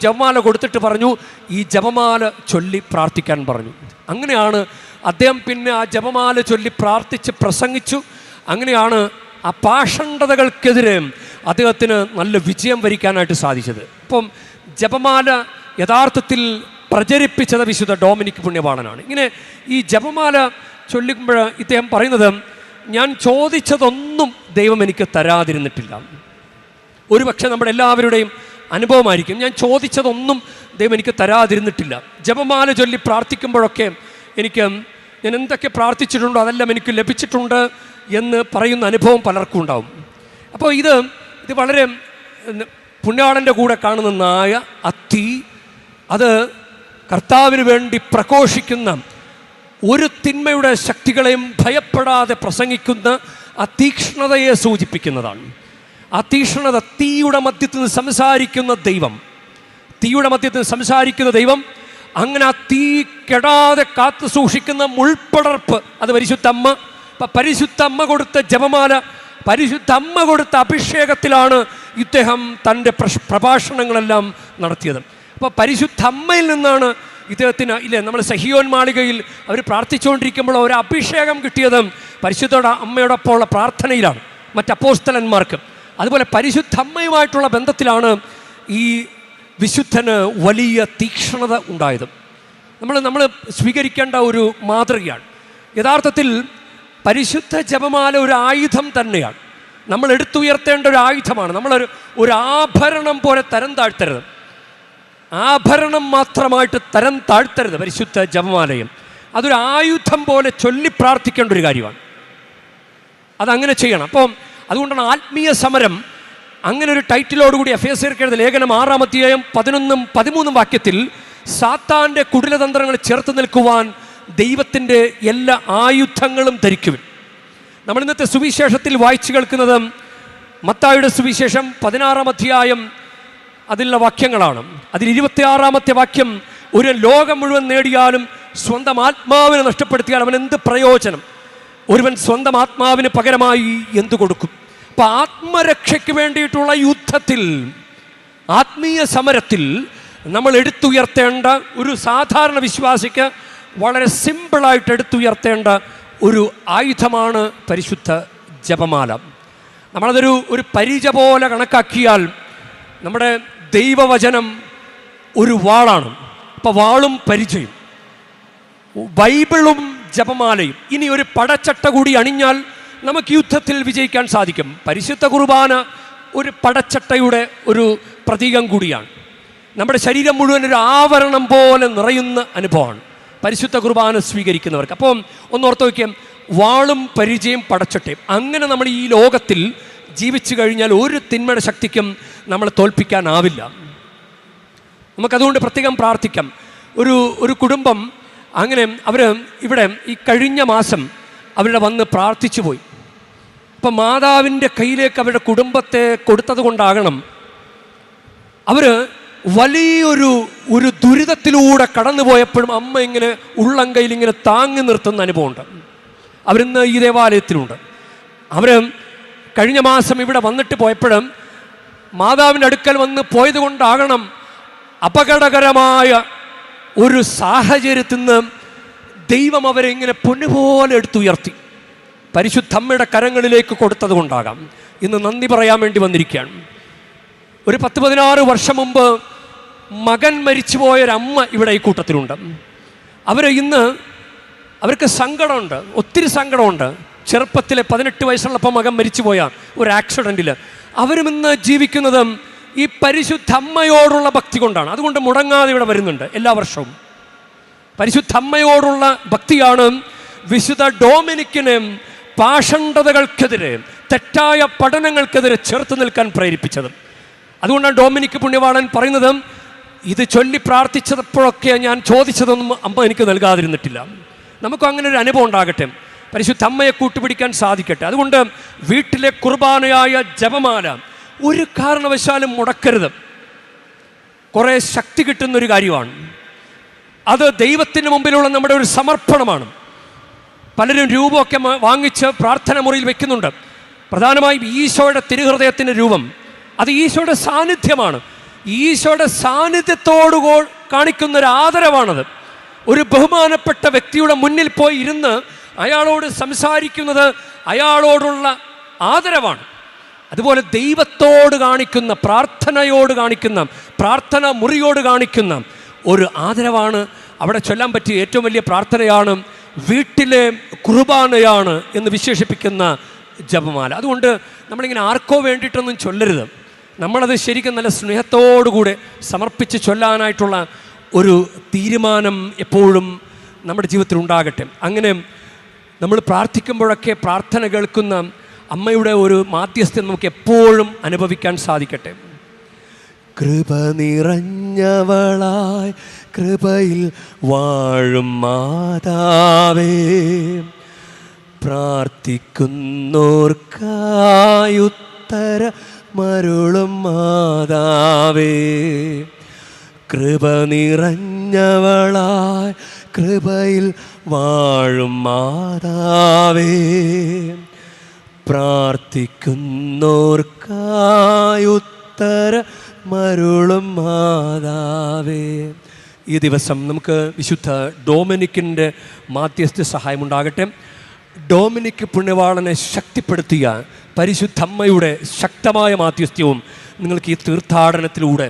ജപമാല കൊടുത്തിട്ട് പറഞ്ഞു, ഈ ജപമാല ചൊല്ലി പ്രാർത്ഥിക്കാൻ പറഞ്ഞു. അങ്ങനെയാണ് അദ്ദേഹം പിന്നെ ആ ജപമാല ചൊല്ലി പ്രാർത്ഥിച്ച് പ്രസംഗിച്ചു. അങ്ങനെയാണ് ആ പാഷണ്ഡതകൾക്കെതിരെ അദ്ദേഹത്തിന് നല്ല വിജയം വരിക്കാനായിട്ട് സാധിച്ചത്. അപ്പം ജപമാല യഥാർത്ഥത്തിൽ പ്രചരിപ്പിച്ചത് വിശുദ്ധ ഡൊമിനിക് പുണ്യവാളനാണ്. ഇങ്ങനെ ഈ ജപമാല ചൊല്ലുമ്പോൾ ഇദ്ദേഹം പറയുന്നത്, ഞാൻ ചോദിച്ചതൊന്നും ദൈവം എനിക്ക് തരാതിരുന്നിട്ടില്ല. ഒരുപക്ഷെ നമ്മുടെ എല്ലാവരുടെയും അനുഭവമായിരിക്കും, ഞാൻ ചോദിച്ചതൊന്നും ദൈവം എനിക്ക് തരാതിരുന്നിട്ടില്ല. ജപമാല ചൊല്ലി പ്രാർത്ഥിക്കുമ്പോഴൊക്കെ ഞാൻ എന്തൊക്കെ പ്രാർത്ഥിച്ചിട്ടുണ്ടോ അതെല്ലാം എനിക്ക് ലഭിച്ചിട്ടുണ്ട് എന്ന് പറയുന്ന അനുഭവം പലർക്കും ഉണ്ടാവും. അപ്പോൾ ഇത് വളരെ പുണ്യാളൻ്റെ കൂടെ കാണുന്ന നായ, അത്തി, അത് കർത്താവിന് വേണ്ടി പ്രഘോഷിക്കുന്ന, ഒരു തിന്മയുടെ ശക്തികളെയും ഭയപ്പെടാതെ പ്രസംഗിക്കുന്ന ആ തീക്ഷ്ണതയെ സൂചിപ്പിക്കുന്നതാണ്. ആ തീക്ഷ്ണത, തീയുടെ മധ്യത്തിൽ നിന്ന് സംസാരിക്കുന്ന ദൈവം, അങ്ങനെ ആ തീ കെടാതെ കാത്തു സൂക്ഷിക്കുന്ന മുൾപ്പടർപ്പ്, അത് പരിശുദ്ധ അമ്മ. അപ്പം പരിശുദ്ധ അമ്മ കൊടുത്ത ജപമാല, പരിശുദ്ധ അമ്മ കൊടുത്ത അഭിഷേകത്തിലാണ് ഇദ്ദേഹം തൻ്റെ പ്രഭാഷണങ്ങളെല്ലാം നടത്തിയത്. അപ്പോൾ പരിശുദ്ധ അമ്മയിൽ നിന്നാണ് ഇദ്ദേഹത്തിന് നമ്മൾ സഹിയോൻ മാളികയിൽ അവർ പ്രാർത്ഥിച്ചുകൊണ്ടിരിക്കുമ്പോൾ ഒരു അഭിഷേകം കിട്ടിയത് പരിശുദ്ധ അമ്മയോടൊപ്പമുള്ള പ്രാർത്ഥനയിലാണ്, മറ്റ് അപ്പോസ്തലന്മാർക്ക്. അതുപോലെ പരിശുദ്ധ അമ്മയുമായിട്ടുള്ള ബന്ധത്തിലാണ് ഈ വിശുദ്ധന് വലിയ തീക്ഷ്ണത ഉണ്ടായത്. നമ്മൾ സ്വീകരിക്കേണ്ട ഒരു മാതൃകയാണ്. യഥാർത്ഥത്തിൽ പരിശുദ്ധ ജപമാല ഒരു ആയുധം തന്നെയാണ്, നമ്മൾ എടുത്തുയർത്തേണ്ട ഒരു ആയുധമാണ്. ഒരു ആഭരണം പോലെ തരം താഴ്ത്തരുത്, ആഭരണം മാത്രമായിട്ട് തരം താഴ്ത്തരുത് പരിശുദ്ധ ജപമാലയും. അതൊരു ആയുധം പോലെ ചൊല്ലി പ്രാർത്ഥിക്കേണ്ട ഒരു കാര്യമാണ്, അതങ്ങനെ ചെയ്യണം. അപ്പം അതുകൊണ്ടാണ് ആത്മീയ സമരം അങ്ങനെ ഒരു ടൈറ്റിലോടുകൂടി എഫേസ്യർക്ക് എഴുതിയ ലേഖനം 6-ാം അധ്യായം 11-13 വാക്യത്തിൽ സാത്താൻ്റെ കുടിലതന്ത്രങ്ങൾ ചേർത്ത് നിൽക്കുവാൻ ദൈവത്തിൻ്റെ എല്ലാ ആയുധങ്ങളും ധരിക്കുവിൻ. നമ്മൾ ഇന്നത്തെ സുവിശേഷത്തിൽ വായിച്ചു കേൾക്കുന്നത് മത്തായിയുടെ സുവിശേഷം 16-ാം അധ്യായം അതിലുള്ള വാക്യങ്ങളാണ്. അതിൽ 26-ാമത്തെ വാക്യം, ഒരു ലോകം മുഴുവൻ നേടിയാലും സ്വന്തം ആത്മാവിനെ നഷ്ടപ്പെടുത്തിയാൽ അവൻ എന്ത് പ്രയോജനം? ഒരുവൻ സ്വന്തം ആത്മാവിന് പകരമായി എന്തു കൊടുക്കും? അപ്പം ആത്മരക്ഷയ്ക്ക് വേണ്ടിയിട്ടുള്ള യുദ്ധത്തിൽ, ആത്മീയ സമരത്തിൽ നമ്മൾ എടുത്തുയർത്തേണ്ട, ഒരു സാധാരണ വിശ്വാസിക്ക് വളരെ സിമ്പിളായിട്ട് എടുത്തുയർത്തേണ്ട ഒരു ആയുധമാണ് പരിശുദ്ധ ജപമാല. നമ്മളതൊരു പരിച പോലെ കണക്കാക്കിയാൽ നമ്മുടെ ദൈവവചനം ഒരു വാളാണ്. അപ്പോൾ വാളും പരിചയും, ബൈബിളും ജപമാലയും, ഇനി ഒരു പടച്ചട്ട കൂടി അണിഞ്ഞാൽ നമുക്ക് യുദ്ധത്തിൽ വിജയിക്കാൻ സാധിക്കും. പരിശുദ്ധ കുർബാന ഒരു പടച്ചട്ടയുടെ ഒരു പ്രതീകം കൂടിയാണ്. നമ്മുടെ ശരീരം മുഴുവൻ ഒരു ആവരണം പോലെ നിറയുന്ന അനുഭവമാണ് പരിശുദ്ധ കുർബാന സ്വീകരിക്കുന്നവർക്ക്. അപ്പം ഒന്നോർത്ത് നോക്കിയാൽ, വാളും പരിചയം പടച്ചട്ടയും, അങ്ങനെ നമ്മൾ ഈ ലോകത്തിൽ ജീവിച്ചു കഴിഞ്ഞാൽ ഒരു തിന്മയുടെ ശക്തിക്കും നമ്മളെ തോൽപ്പിക്കാനാവില്ല. നമുക്കതുകൊണ്ട് പ്രത്യേകം പ്രാർത്ഥിക്കാം. ഒരു കുടുംബം അങ്ങനെ ഇവിടെ ഈ കഴിഞ്ഞ മാസം അവരുടെ വന്ന് പ്രാർത്ഥിച്ചു പോയി. അപ്പം മാതാവിൻ്റെ കയ്യിലേക്ക് അവരുടെ കുടുംബത്തെ കൊടുത്തത് കൊണ്ടാകണം അവർ വലിയൊരു ദുരിതത്തിലൂടെ കടന്നു പോയപ്പോഴും അമ്മ ഇങ്ങനെ ഉള്ളം കയ്യിൽ ഇങ്ങനെ താങ്ങി നിർത്തുന്ന അനുഭവമുണ്ട്. അവരിന്ന് ഈ ദേവാലയത്തിലുണ്ട്. അവർ കഴിഞ്ഞ മാസം ഇവിടെ വന്നിട്ട് പോയപ്പോഴും മാതാവിൻ്റെ അടുക്കൽ വന്ന് പോയത് കൊണ്ടാകണം അപകടകരമായ ഒരു സാഹചര്യത്തിൽ നിന്ന് ദൈവം അവരെ ഇങ്ങനെ പൊന്നുപോലെ എടുത്തുയർത്തി പരിശുദ്ധമ്മയുടെ കരങ്ങളിലേക്ക് കൊടുത്തത് കൊണ്ടാകാം ഇന്ന് നന്ദി പറയാൻ വേണ്ടി വന്നിരിക്കുകയാണ്. ഒരു 10-16 വർഷം മുമ്പ് മകൻ മരിച്ചുപോയൊരമ്മ ഇവിടെ ഈ കൂട്ടത്തിലുണ്ട്. അവർക്ക് സങ്കടമുണ്ട്, ഒത്തിരി സങ്കടമുണ്ട്. ചെറുപ്പത്തിലെ 18 വയസ്സുള്ളപ്പോൾ മകൻ മരിച്ചുപോയ ഒരു ആക്സിഡൻറ്റിൽ അവരും ഇന്ന് ജീവിക്കുന്നത് ഈ പരിശുദ്ധ അമ്മയോടുള്ള ഭക്തി കൊണ്ടാണ്. അതുകൊണ്ട് മുടങ്ങാതെ ഇവിടെ വരുന്നുണ്ട് എല്ലാ വർഷവും. പരിശുദ്ധ അമ്മയോടുള്ള ഭക്തിയാണ് വിശുദ്ധ ഡൊമിനിക്കിനെ പാഷണ്ഡതകൾക്കെതിരെ, തെറ്റായ പഠനങ്ങൾക്കെതിരെ ചേർത്ത് നിൽക്കാൻ പ്രേരിപ്പിച്ചത്. അതുകൊണ്ടാണ് ഡൊമിനിക് പുണ്യവാളൻ പറയുന്നത്, ഇത് ചൊല്ലി പ്രാർത്ഥിച്ചപ്പോഴൊക്കെ ഞാൻ ചോദിച്ചതൊന്നും അമ്മ എനിക്ക് നൽകാതിരുന്നിട്ടില്ല. നമുക്കും അങ്ങനെ ഒരു അനുഭവം ഉണ്ടാകട്ടെ, പരിശുദ്ധ അമ്മയെ കൂട്ടുപിടിക്കാൻ സാധിക്കട്ടെ. അതുകൊണ്ട് വീട്ടിലെ കുർബാനയായ ജപമാല ഒരു കാരണവശാലും മുടക്കരുത്. കുറേ ശക്തി കിട്ടുന്നൊരു കാര്യമാണ്. അത് ദൈവത്തിന് മുമ്പിലുള്ള നമ്മുടെ ഒരു സമർപ്പണമാണ്. പലരും രൂപമൊക്കെ വാങ്ങിച്ച് പ്രാർത്ഥന മുറിയിൽ വെക്കുന്നുണ്ട്. പ്രധാനമായും ഈശോയുടെ തിരുഹൃദയത്തിൻ്റെ രൂപം, അത് ഈശോയുടെ സാന്നിധ്യമാണ്. ഈശോയുടെ സാന്നിധ്യത്തോടു കാണിക്കുന്നൊരു ആദരവാണത്. ഒരു ബഹുമാനപ്പെട്ട വ്യക്തിയുടെ മുന്നിൽ പോയി ഇരുന്ന് അയാളോട് സംസാരിക്കുന്നത് അയാളോടുള്ള ആദരവാണ്. അതുപോലെ ദൈവത്തോട് കാണിക്കുന്ന, പ്രാർത്ഥനയോട് കാണിക്കുന്ന, പ്രാർത്ഥന മുറിയോട് കാണിക്കുന്ന ഒരു ആദരവാണ്. അവിടെ ചൊല്ലാൻ പറ്റിയ ഏറ്റവും വലിയ പ്രാർത്ഥനയാണ്, വീട്ടിലെ കുർബാനയാണ് എന്ന് വിശേഷിപ്പിക്കുന്ന ജപമാല. അതുകൊണ്ട് നമ്മളിങ്ങനെ ആർക്കോ വേണ്ടിയിട്ടൊന്നും ചൊല്ലരുത്. നമ്മളത് ശരിക്കും നല്ല സ്നേഹത്തോടുകൂടെ സമർപ്പിച്ച് ചൊല്ലാനായിട്ടുള്ള ഒരു തീരുമാനം എപ്പോഴും നമ്മുടെ ജീവിതത്തിൽ ഉണ്ടാകട്ടെ. അങ്ങനെ നമ്മൾ പ്രാർത്ഥിക്കുമ്പോഴൊക്കെ പ്രാർത്ഥന കേൾക്കുന്ന അമ്മയുടെ ഒരു മാധ്യസ്ഥം നമുക്ക് എപ്പോഴും അനുഭവിക്കാൻ സാധിക്കട്ടെ. കൃപ നിറഞ്ഞവളായി കൃപയിൽ വാഴും മാതാവേ, പ്രാർത്ഥിക്കുന്നോർക്കായുത്തരമരുളും മാതാവേ, കൃപ നിറഞ്ഞവളായി കൃപയിൽ വാഴും മാതാവേ, പ്രാർത്ഥിക്കുന്നോർക്കായുത്തരമരുളും മാതാവേ. ഈ ദിവസം നമുക്ക് വിശുദ്ധ ഡൊമിനിക്കിൻ്റെ മാധ്യസ്ഥ സഹായമുണ്ടാകട്ടെ. ഡൊമിനിക്ക് പുണ്യവാളനെ ശക്തിപ്പെടുത്തിയ പരിശുദ്ധ അമ്മയുടെ ശക്തമായ മാധ്യസ്ഥ്യവും നിങ്ങൾക്ക് ഈ തീർത്ഥാടനത്തിലൂടെ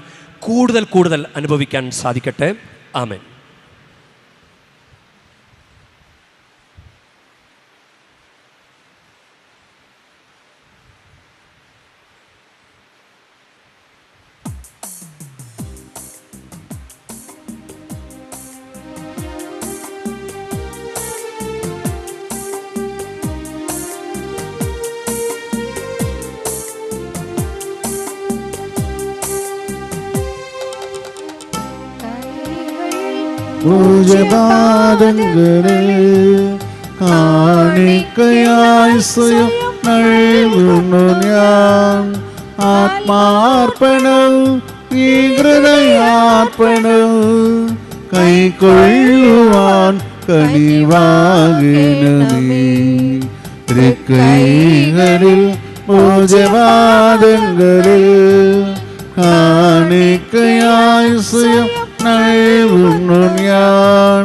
കൂടുതൽ കൂടുതൽ അനുഭവിക്കാൻ സാധിക്കട്ടെ. ആമേൻ. പൂജപാദങ്ങളിൽ കാണിക്കയായി സ്വയം നൽകുന്നു ഞാൻ. ആത്മാർപ്പണം ഈ ഹൃദയാർപ്പണം കൈക്കൊള്ളുവാൻ കനിവാകണമേ. തൃക്കൈകളിൽ പൂജപാദങ്ങളിൽ കാണിക്കയായി സ്വയം നൽകുന്നു ഞാൻ.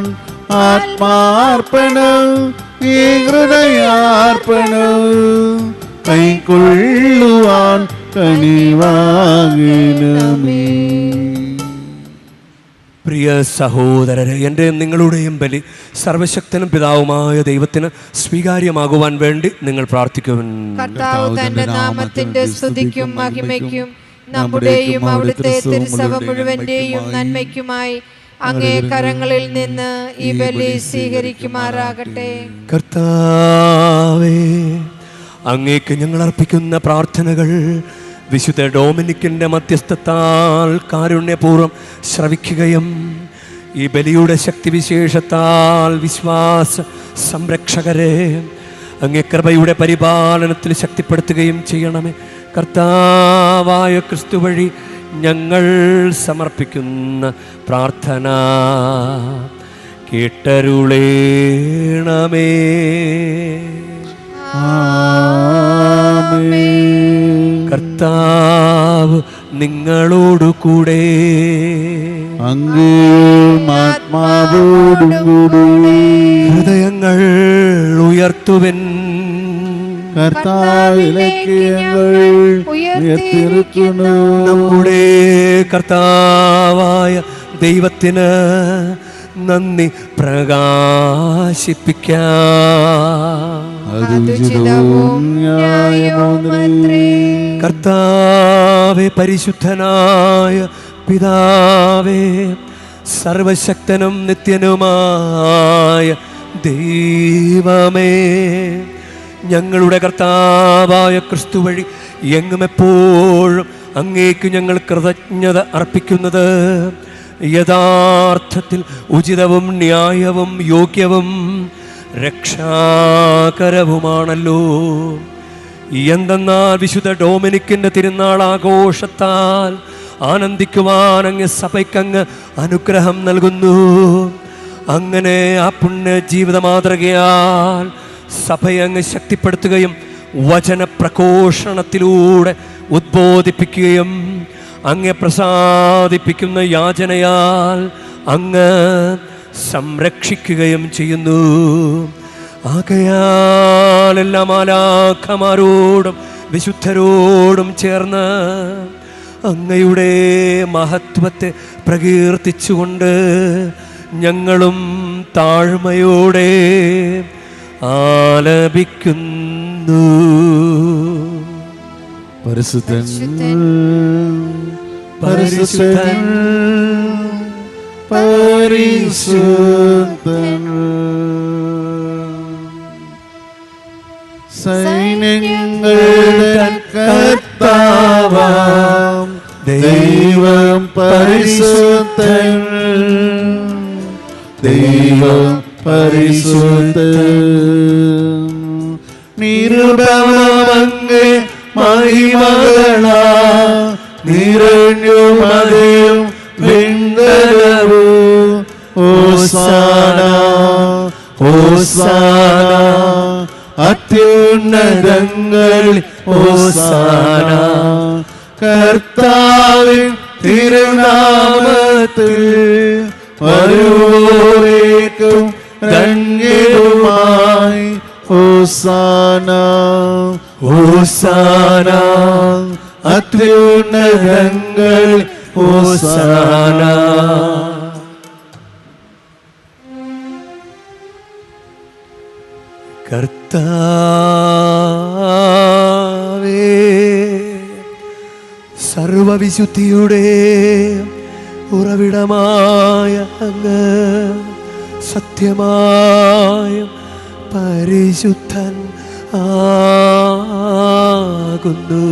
ആത്മാർപ്പണം ഈ ഹൃദയാർപ്പണം കൈക്കൊള്ളുവാൻ കനിവാകണമേ. പ്രിയ സഹോദരരെ, എൻ്റെ നിങ്ങളുടെയും ബലി സർവശക്തനും പിതാവുമായ ദൈവത്തിന് സ്വീകാര്യമാകുവാൻ വേണ്ടി നിങ്ങൾ പ്രാർത്ഥിക്കുവിൻ. കർത്താവ് തന്റെ നാമത്തിന്റെ സ്തുതിക്കും മഹിമയ്ക്കും നമ്മുടെയും അവിടുത്തെ തിരുസഭ മുഴുവന്റെയും നന്മയ്ക്കുമായി അങ്ങേ കരങ്ങളിൽ നിന്ന് ഈ ബലി സ്വീകരിക്കുമാറാകട്ടെ. കർത്താവേ, അങ്ങേക്ക് ഞങ്ങൾ അർപ്പിക്കുന്ന പ്രാർത്ഥനകൾ വിശുദ്ധ ഡൊമിനിക്കിൻ്റെ മധ്യസ്ഥത്താൽ കാരുണ്യപൂർവ്വം ശ്രവിക്കുകയും ഈ ബലിയുടെ ശക്തിവിശേഷത്താൽ വിശ്വാസ സംരക്ഷകരെ അങ്ങേ കൃപയുടെ പരിപാലനത്തിൽ ശക്തിപ്പെടുത്തുകയും ചെയ്യണമേ. കർത്താവായ ക്രിസ്തു വഴി ഞങ്ങൾ സമർപ്പിക്കുന്ന പ്രാർത്ഥന കേട്ടരുളേണമേ. കർത്താവ് നിങ്ങളോടു കൂടെ, ആത്മാവോടും കൂടെ. ഹൃദയങ്ങൾ ഉയർത്തുവൻ. കർത്താവിലേക്ക് ഞങ്ങൾ ഉയർത്തിയിരിക്കുന്നു. നമ്മുടെ കർത്താവായ ദൈവത്തിന് നന്ദി പ്രകാശിപ്പിക്കാം. കർത്താവേ, പരിശുദ്ധനായ പിതാവേ, സർവശക്തനും നിത്യനുമായ ദൈവമേ, ഞങ്ങളുടെ കർത്താവായ ക്രിസ്തു വഴി എങ്ങും എപ്പോഴും അങ്ങേക്ക് ഞങ്ങൾ കൃതജ്ഞത അർപ്പിക്കുന്നത് യഥാർത്ഥത്തിൽ ഉചിതവും ന്യായവും യോഗ്യവും രക്ഷാകരവുമാണല്ലോ. എന്തെന്നാൽ വിശുദ്ധ ഡൊമിനിക്കിൻ്റെ തിരുനാൾ ആഘോഷത്താൽ ആനന്ദിക്കുവാൻ അങ്ങ് സഭയ്ക്കങ്ങ് അനുഗ്രഹം നൽകുന്നു. അങ്ങനെ ആ പുണ്യ ജീവിത മാതൃകയാൽ സഭയെ അങ്ങ് ശക്തിപ്പെടുത്തുകയും വചന പ്രഘോഷണത്തിലൂടെ ഉദ്ബോധിപ്പിക്കുകയും അങ്ങെ പ്രസാദിപ്പിക്കുന്ന യാചനയാൽ അങ്ങ് സംരക്ഷിക്കുകയും ചെയ്യുന്നു. ആകയാൽ എല്ലാ മാലാഖമാരോടും വിശുദ്ധരോടും ചേർന്ന് അങ്ങയുടെ മഹത്വത്തെ പ്രകീർത്തിച്ചുകൊണ്ട് ഞങ്ങളും താഴ്മയോടെ ആലപിക്കുന്നു. പരിശുദ്ധൻ പരിശുദ്ധൻ പരിശുദ്ധൻ സൈന്യങ്ങളുടെ കർത്താവാം ദൈവം പരിശുദ്ധൻ, ദൈവം പരിശുദ്ധൻ. നിരുപമങ്ങേ മഹിമകളാ നിറഞ്ഞു മതിയും വിണ്ടലവും. ഹോസാന ഹോസാന അത്യുന്നതങ്ങളിൽ ഹോസാന. കർത്താവിൻ തിരുനാമത്തിൽ വരുവോരേക്കും ധന്യരുമായി. ഹോസാന ഹോസാന അത്യുന്നതങ്ങളിൽ ഹോസാന. കർത്താവേ, സർവവിശുദ്ധിയുടെ ഉറവിടമായ അങ്ങ് സത്യമായ പരിശുദ്ധൻ ആകുന്നു.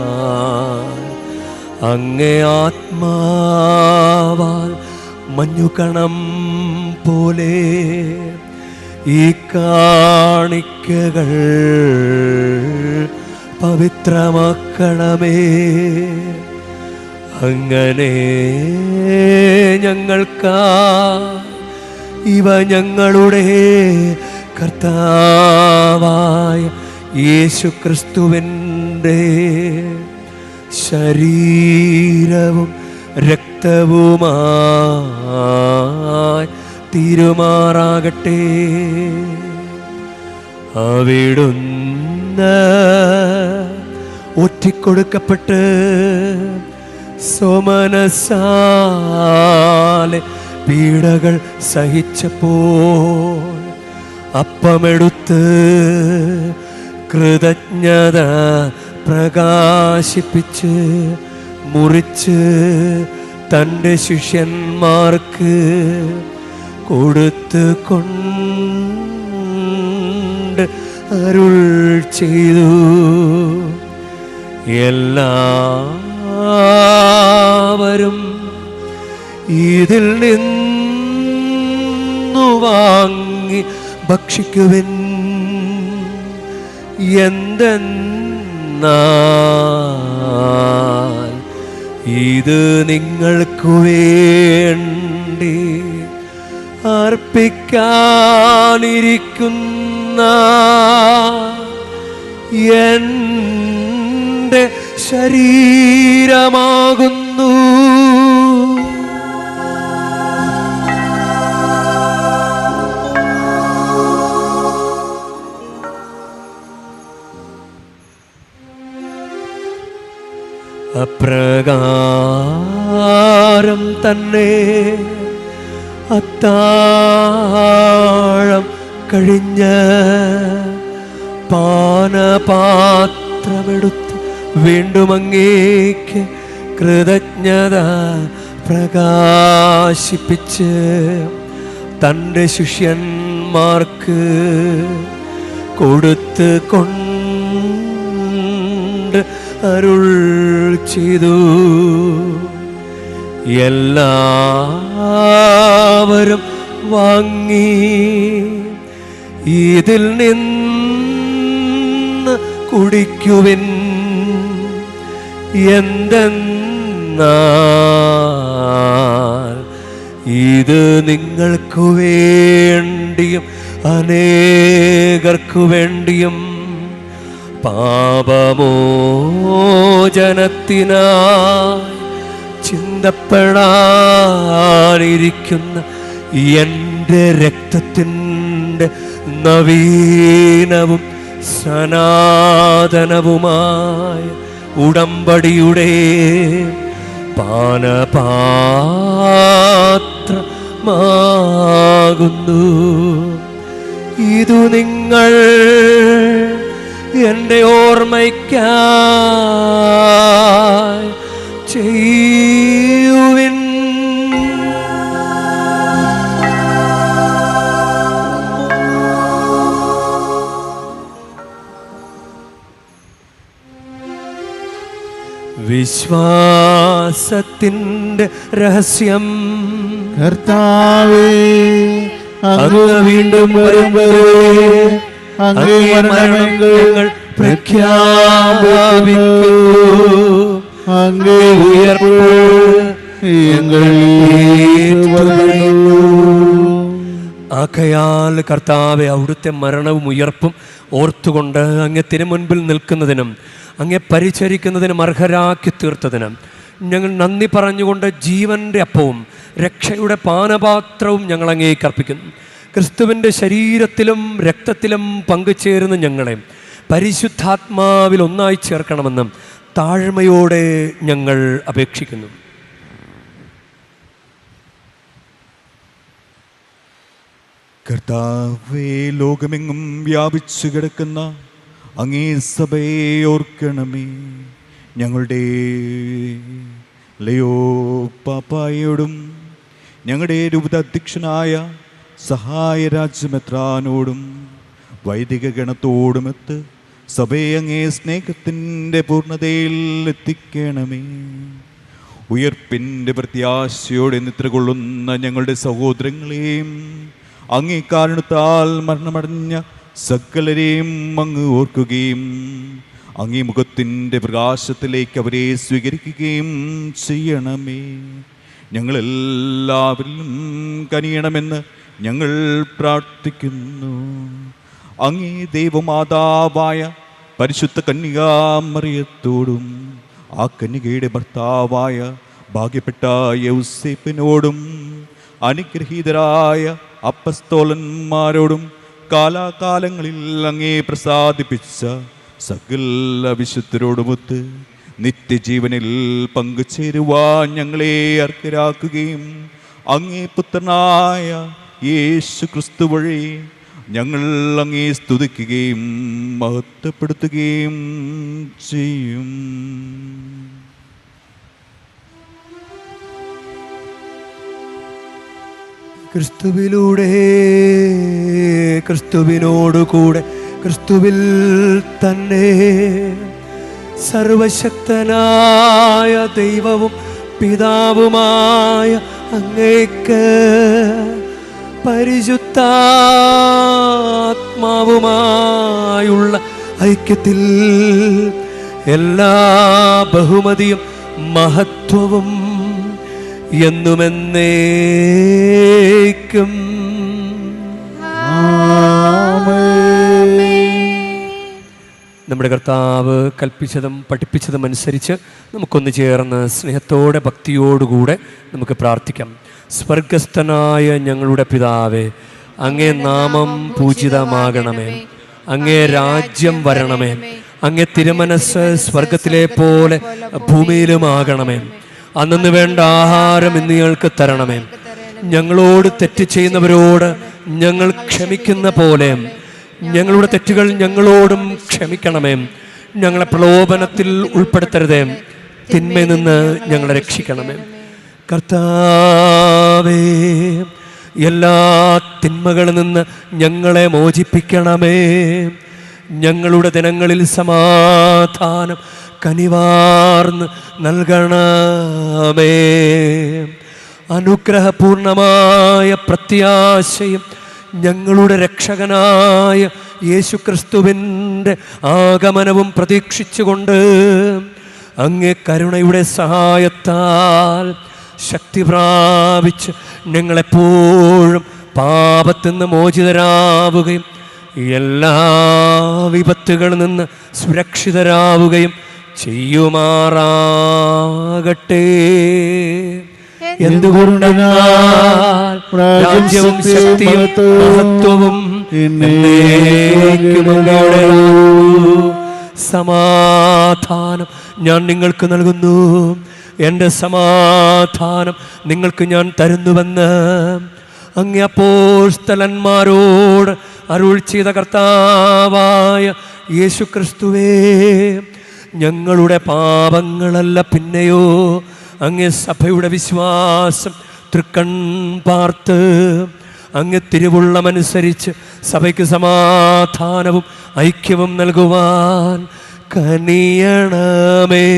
ആകയാൽ അങ്ങേ ആത്മാവാൽ മഞ്ഞുകണം പോലെ ഈ കാണിക്കകൾ പവിത്രമാക്കണമേ. അങ്ങനെ ഞങ്ങൾക്കാ ഇവ ഞങ്ങളുടെ കർത്താവായ യേശുക്രിസ്തുവിൻ്റെ ശരീരവും രക്തവുമായി തീരുമാറാകട്ടെ. അവിടുന്ന് ഒറ്റിക്കൊടുക്കപ്പെട്ട് സോമനസാലെ പീഡകൾ സഹിച്ചപ്പോൾ അപ്പമെടുത്ത് കൃതജ്ഞത പ്രകാശിപ്പിച്ച് മുറിച്ച് തൻ്റെ ശിഷ്യന്മാർക്ക് കൊടുത്ത് കൊണ്ട് അരുൾ ചെയ്തു. എല്ലാവരും ഇതിൽ നിന്നു വാങ്ങി ഭക്ഷിക്കുവിൻ. എന്തെന്നാൽ ഇത് നിങ്ങൾക്ക് വേണ്ടി അർപ്പിക്കാനിരിക്കുന്ന എൻ്റെ ശരീരമാകുന്നു. അപ്രകാരം തന്നെ അത്താഴം കഴിഞ്ഞ് പാനപാത്രമെടുത്ത് വീണ്ടും അങ്ങേക്ക് കൃതജ്ഞത പ്രകാശിപ്പിച്ച് തൻ്റെ ശിഷ്യന്മാർക്ക് കൊടുത്ത് കൊണ്ട് അരുൾ ചെയ്തു. എല്ലാവരും വാങ്ങി ഇതിൽ നിന്ന് കുടിക്കുവിൻ. എന്തെന്നാൽ എന്നാൽ ഇത് നിങ്ങൾക്കു വേണ്ടിയും അനേകർക്കു വേണ്ടിയും പാപമോചനത്തിനായി ചിന്തപ്പെടാനിരിക്കുന്ന എൻ്റെ രക്തത്തിൻ്റെ നവീനവും സനാതനവുമായ ഉടമ്പടിയുടെ പാനപാത്രമാകുന്നു. ഇതു നിങ്ങൾ എൻ്റെ ഓർമ്മയ്ക്കായി ചെയ്യുവിൻ. വിശ്വാസത്തിൻ്റെ രഹസ്യം. കർത്താവേ, അങ്ങ് വീണ്ടും വരുമ്പോൾ അങ്ങേ മരണങ്ങൾ പ്രഖ്യാപിക്കൂ. അങ്ങേ ഉയർപ്പ് ഞങ്ങൾ ഏറ്റുപറയുന്നു. ആകയാൽ കർത്താവെ, അവിടുത്തെ മരണവും ഉയർപ്പും ഓർത്തുകൊണ്ട് അങ്ങേ തിരുമുൻപിൽ നിൽക്കുന്നതിനും അങ്ങേ പരിചരിക്കുന്നതിനും അർഹരാക്കി തീർത്തതിനും ഞങ്ങൾ നന്ദി പറഞ്ഞുകൊണ്ട് ജീവൻ്റെ അപ്പവും രക്ഷയുടെ പാനപാത്രവും ഞങ്ങൾ അങ്ങേക്ക് അർപ്പിക്കുന്നു. ക്രിസ്തുവിൻ്റെ ശരീരത്തിലും രക്തത്തിലും പങ്കുചേരുന്ന ഞങ്ങളെ പരിശുദ്ധാത്മാവിൽ ഒന്നായി ചേർക്കണമെന്നും താഴ്മയോടെ ഞങ്ങൾ അപേക്ഷിക്കുന്നു. കർത്താവേ, ലോകമെങ്ങും വ്യാപിച്ചു കിടക്കുന്ന അങ്ങേ സഭയെ ഓർക്കണമേ. ഞങ്ങളുടെ ലയോ പാപ്പായോടും ഞങ്ങളുടെ രൂപതാധ്യക്ഷനായ സഹായ രാജ്യമെത്രാനോടും വൈദിക ഗണത്തോടുമൊത്ത് സഭയെ അങ്ങേ സ്നേഹത്തിൻ്റെ പൂർണ്ണതയിൽ എത്തിക്കണമേ. ഉയർപ്പിൻ്റെ പ്രത്യാശയോടെ നിദ്രകൊള്ളുന്ന ഞങ്ങളുടെ സഹോദരങ്ങളെയും അങ്ങേ കാരണത്താൽ മരണമടഞ്ഞ സകലരെയും അങ്ങ് ഓർക്കുകയും അങ്ങേ മുഖത്തിൻ്റെ പ്രകാശത്തിലേക്ക് അവരെ സ്വീകരിക്കുകയും ചെയ്യണമേ. ഞങ്ങളെല്ലാവരിലും കനിയണമെന്ന് ഞങ്ങൾ പ്രാർത്ഥിക്കുന്നു. അങ്ങേ ദൈവമാതാവായ പരിശുദ്ധ കന്യകാമറിയത്തോടും ആ കന്യകയുടെ ഭർത്താവായ ഭാഗ്യപ്പെട്ട യൗസേപ്പിനോടും അനുഗ്രഹീതരായ അപ്പസ്തോലന്മാരോടും കാലാകാലങ്ങളിൽ അങ്ങേ പ്രസാദിപ്പിച്ച സകല വിശുദ്ധരോടുമൊത്ത് നിത്യജീവനിൽ പങ്കുചേരുവാൻ ഞങ്ങളെ അർഹരാക്കുകയും അങ്ങേ പുത്രനായ യേശു ക്രിസ്തു വഴി ഞങ്ങൾ അങ്ങേ സ്തുതിക്കുകയും മഹത്വപ്പെടുത്തുകയും ചെയ്യും. ക്രിസ്തുവിലൂടെ, ക്രിസ്തുവിനോടുകൂടെ, ക്രിസ്തുവിൽ തന്നെ സർവശക്തനായ ദൈവവും പിതാവുമായ അങ്ങേക്ക് പരിശുദ്ധാത്മാവുമായുള്ള ഐക്യത്തിൽ എല്ലാ ബഹുമതിയും മഹത്വവും എന്നുമെന്നേക്കും. നമ്മുടെ കർത്താവ് കൽപ്പിച്ചതും പഠിപ്പിച്ചതും അനുസരിച്ച് നമുക്കൊന്ന് ചേർന്ന് സ്നേഹത്തോടെ ഭക്തിയോടുകൂടെ നമുക്ക് പ്രാർത്ഥിക്കാം. സ്വർഗസ്ഥനായ ഞങ്ങളുടെ പിതാവേ, അങ്ങേ നാമം പൂജിതമാകണമേ, അങ്ങേ രാജ്യം വരണമേ, അങ്ങേ തിരുമനസ് സ്വർഗത്തിലെ പോലെ ഭൂമിയിലുമാകണമേ. അന്നു വേണ്ട ആഹാരം ഇന്ന് ഞങ്ങൾക്ക് തരണമേ. ഞങ്ങളോട് തെറ്റ് ചെയ്യുന്നവരോട് ഞങ്ങൾ ക്ഷമിക്കുന്ന പോലെ ഞങ്ങളുടെ തെറ്റുകൾ ഞങ്ങളോടും ക്ഷമിക്കണമേ. ഞങ്ങളെ പ്രലോഭനത്തിൽ ഉൾപ്പെടുത്തരുതേ, തിന്മയിൽ നിന്ന് ഞങ്ങളെ രക്ഷിക്കണമേ. കർത്താവേ, എല്ലാ തിന്മകളിൽ നിന്ന് ഞങ്ങളെ മോചിപ്പിക്കണമേ. ഞങ്ങളുടെ ദിനങ്ങളിൽ സമാധാനം കനിവാർന്ന് നൽകണമേ. അനുഗ്രഹപൂർണമായ പ്രത്യാശയും ഞങ്ങളുടെ രക്ഷകനായ യേശുക്രിസ്തുവിൻ്റെ ആഗമനവും പ്രതീക്ഷിച്ചുകൊണ്ട് അങ്ങേ കരുണയുടെ സഹായത്താൽ ശക്തി പ്രാപിച്ച് ഞങ്ങളെപ്പോഴും പാപത്തിൽ നിന്ന് മോചിതരാവുകയും എല്ലാ വിപത്തുകളിൽ നിന്ന് സുരക്ഷിതരാവുകയും ചെയ്യുമാറാകട്ടെ. എന്തുകൊണ്ടെന്നാൽ രാജ്യവും ശക്തിയും മഹത്വവും എന്നേക്കും അങ്ങയുടേതാകുന്നു. സമാധാനം ഞാൻ നിങ്ങൾക്ക് നൽകുന്നു, എൻ്റെ സമാധാനം നിങ്ങൾക്ക് ഞാൻ തരുന്നുവെന്ന് അങ്ങ് അപ്പോസ്തലന്മാരോട് അരുൾ ചെയ്ത കർത്താവായ യേശുക്രിസ്തുവേ, ഞങ്ങളുടെ പാപങ്ങളല്ല പിന്നെയോ അങ്ങേ സഭയുടെ വിശ്വാസം തൃക്കൺ പാർത്ത് അങ്ങ് തിരുവുള്ളമനുസരിച്ച് സഭയ്ക്ക് സമാധാനവും ഐക്യവും നൽകുവാൻ കനിയണമേ.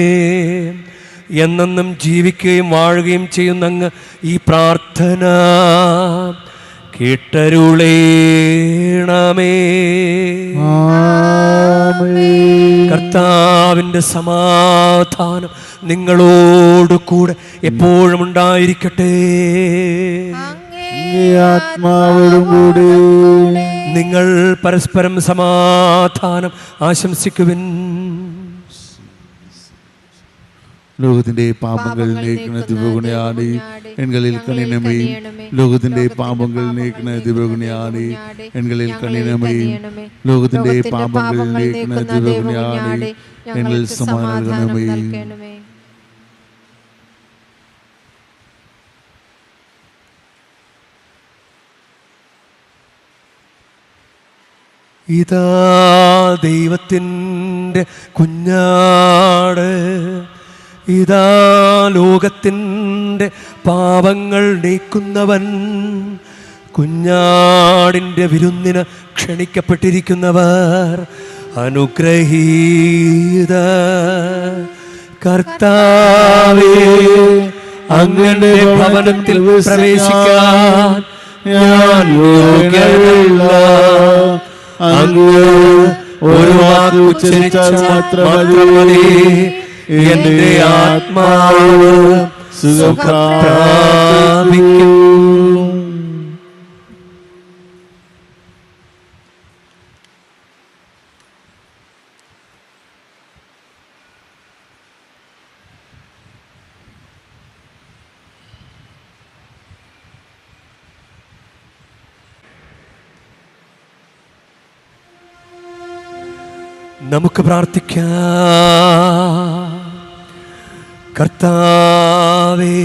എന്നെന്നും ജീവിക്കുകയും വാഴുകയും ചെയ്യുന്ന അങ്ങ് ഈ പ്രാർത്ഥന കേട്ടരുളേണമേ. കർത്താവിൻ്റെ സമാധാനം നിങ്ങളോട് കൂടെ എപ്പോഴും ഉണ്ടായിരിക്കട്ടെ. ആത്മാവോടും കൂടി നിങ്ങൾ പരസ്പരം സമാധാനം ആശംസിക്കുവിൻ. ലോകത്തിന്റെ പാപങ്ങൾ നീക്കുന്ന ദിവഗുണയാണി എൺകളിൽ കണിനമയും ലോകത്തിന്റെ പാപങ്ങൾ നീക്കുന്ന ദിവഗുണയാണി എൺകളിൽ കണിനമയും ലോകത്തിന്റെ പാപങ്ങൾ നീക്കുന്ന ദിവഗുണയാണി എൺകളിൽ സമാധാനമയും. ഇതാ ദൈവത്തിൻ്റെ കുഞ്ഞാട്, ഇതാ ലോകത്തിൻ്റെ പാപങ്ങൾ നീക്കുന്നവൻ. കുഞ്ഞാടിൻ്റെ വിരുന്നിന് ക്ഷണിക്കപ്പെട്ടിരിക്കുന്നവർ അനുഗ്രഹീത. കർത്താവേ, അങ്ങയുടെ ഭവനത്തിൽ പ്രവേശിക്കാൻ ഞാൻ യോഗ്യനല്ല. അങ്ങ് ഒരു വാക്ക് ഉച്ചരിച്ചാൽ മാത്രം മതി എന്റെ ആത്മാവ് സുഖം പ്രാപിക്കും. നമുക്ക് പ്രാർത്ഥിക്കാം. കർത്താവേ,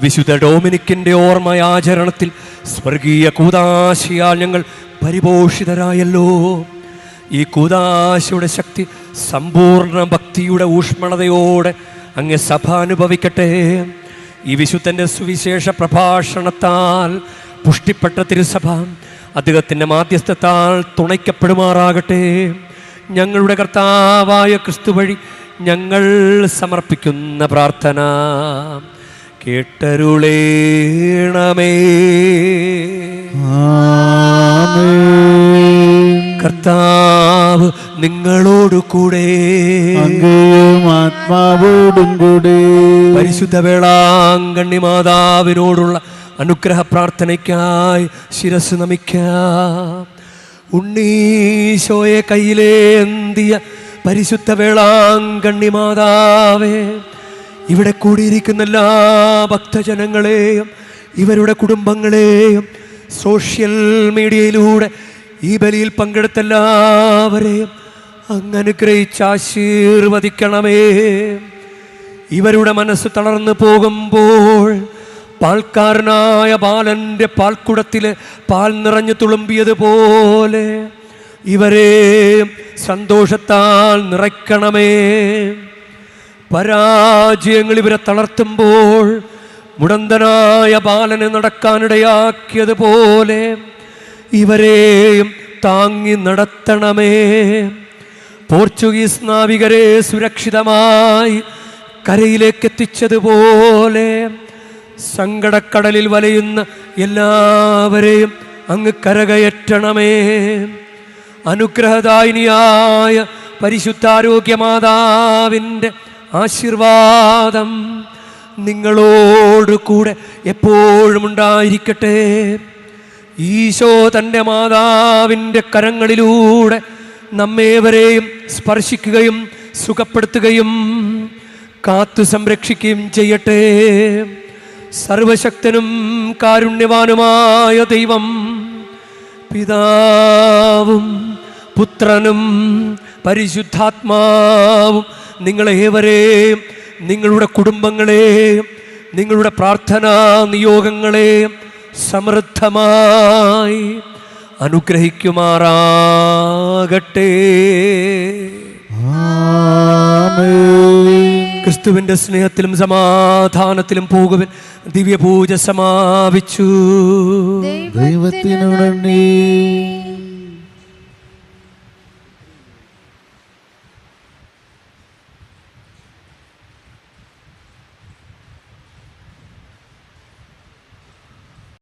വിശുദ്ധ ഡൊമിനിക്കിൻ്റെ ഓർമ്മയാചരണത്തിൽ സ്വർഗീയ കൂദാശയാൽ ഞങ്ങൾ പരിപോഷിതരായല്ലോ. ഈ കൂദാശയുടെ ശക്തി സമ്പൂർണ്ണ ഭക്തിയുടെ ഊഷ്മളതയോടെ അങ്ങ് സഭ അനുഭവിക്കട്ടെ. ഈ വിശുദ്ധൻ്റെ സുവിശേഷ പ്രഭാഷണത്താൽ പുഷ്ടിപ്പെട്ട തിരുസഭ അദ്ദേഹത്തിൻ്റെ മാധ്യസ്ഥത്താൽ തുണയ്ക്കപ്പെടുമാറാകട്ടെ. ഞങ്ങളുടെ കർത്താവായ ക്രിസ്തു വഴി ഞങ്ങൾ സമർപ്പിക്കുന്ന പ്രാർത്ഥന കേട്ടരുളേണമേ. കർത്താവ് നിങ്ങളോടു കൂടെ, ആത്മാവോടും കൂടെ. പരിശുദ്ധ വേളാങ്കണ്ണി മാതാവിനോടുള്ള അനുഗ്രഹ പ്രാർത്ഥനയ്ക്കായി ശിരസ് നമിക്കാം. ഉണ്ണീശോയെ കയ്യിലേന്തിയ പരിശുദ്ധ വേളാങ്കണ്ണി മാതാവേ, ഇവിടെ കൂടിയിരിക്കുന്ന എല്ലാ ഭക്തജനങ്ങളെയും ഇവരുടെ കുടുംബങ്ങളെയും സോഷ്യൽ മീഡിയയിലൂടെ ഈ ബലിയിൽ പങ്കെടുത്ത എല്ലാവരെയും അങ്ങ് അനുഗ്രഹിച്ച് ആശീർവദിക്കണമേ. ഇവരുടെ മനസ്സ് തളർന്നു പോകുമ്പോൾ പാൽക്കാരനായ ബാലൻ്റെ പാൽക്കുടത്തിൽ പാൽ നിറഞ്ഞു തുളുമ്പിയതുപോലെ ഇവരെയും സന്തോഷത്താൽ നിറയ്ക്കണമേ. പരാജയങ്ങൾ ഇവരെ തളർത്തുമ്പോൾ മുടന്തനായ ബാലനെ നടക്കാനിടയാക്കിയതുപോലെ ഇവരെയും താങ്ങി നടത്തണമേ. പോർച്ചുഗീസ് നാവികരെ സുരക്ഷിതമായി കരയിലേക്ക് എത്തിച്ചതുപോലെ സങ്കടക്കടലിൽ വലയുന്ന എല്ലാവരെയും അങ്ങ് കരകയറ്റണമേ. അനുഗ്രഹദായിനിയായ പരിശുദ്ധാരോഗ്യ മാതാവിൻ്റെ ആശീർവാദം നിങ്ങളോട് കൂടെ എപ്പോഴും ഉണ്ടായിരിക്കട്ടെ. ഈശോ തൻ്റെ മാതാവിൻ്റെ കരങ്ങളിലൂടെ നമ്മേവരെയും സ്പർശിക്കുകയും സുഖപ്പെടുത്തുകയും കാത്തു സംരക്ഷിക്കുകയും ചെയ്യട്ടെ. സർവശക്തനും കാരുണ്യവാനുമായ ദൈവം പിതാവും പുത്രനും പരിശുദ്ധാത്മാവും നിങ്ങളേവരെയും നിങ്ങളുടെ കുടുംബങ്ങളെയും നിങ്ങളുടെ പ്രാർത്ഥനാ നിയോഗങ്ങളെയും സമൃദ്ധമായി അനുഗ്രഹിക്കുമാറാകട്ടെ. ക്രിസ്തുവിൻ്റെ സ്നേഹത്തിലും സമാധാനത്തിലും പോകുവിൻ. ദിവ്യപൂജ സമാപിച്ചു. ദൈവത്തിനു നന്ദി.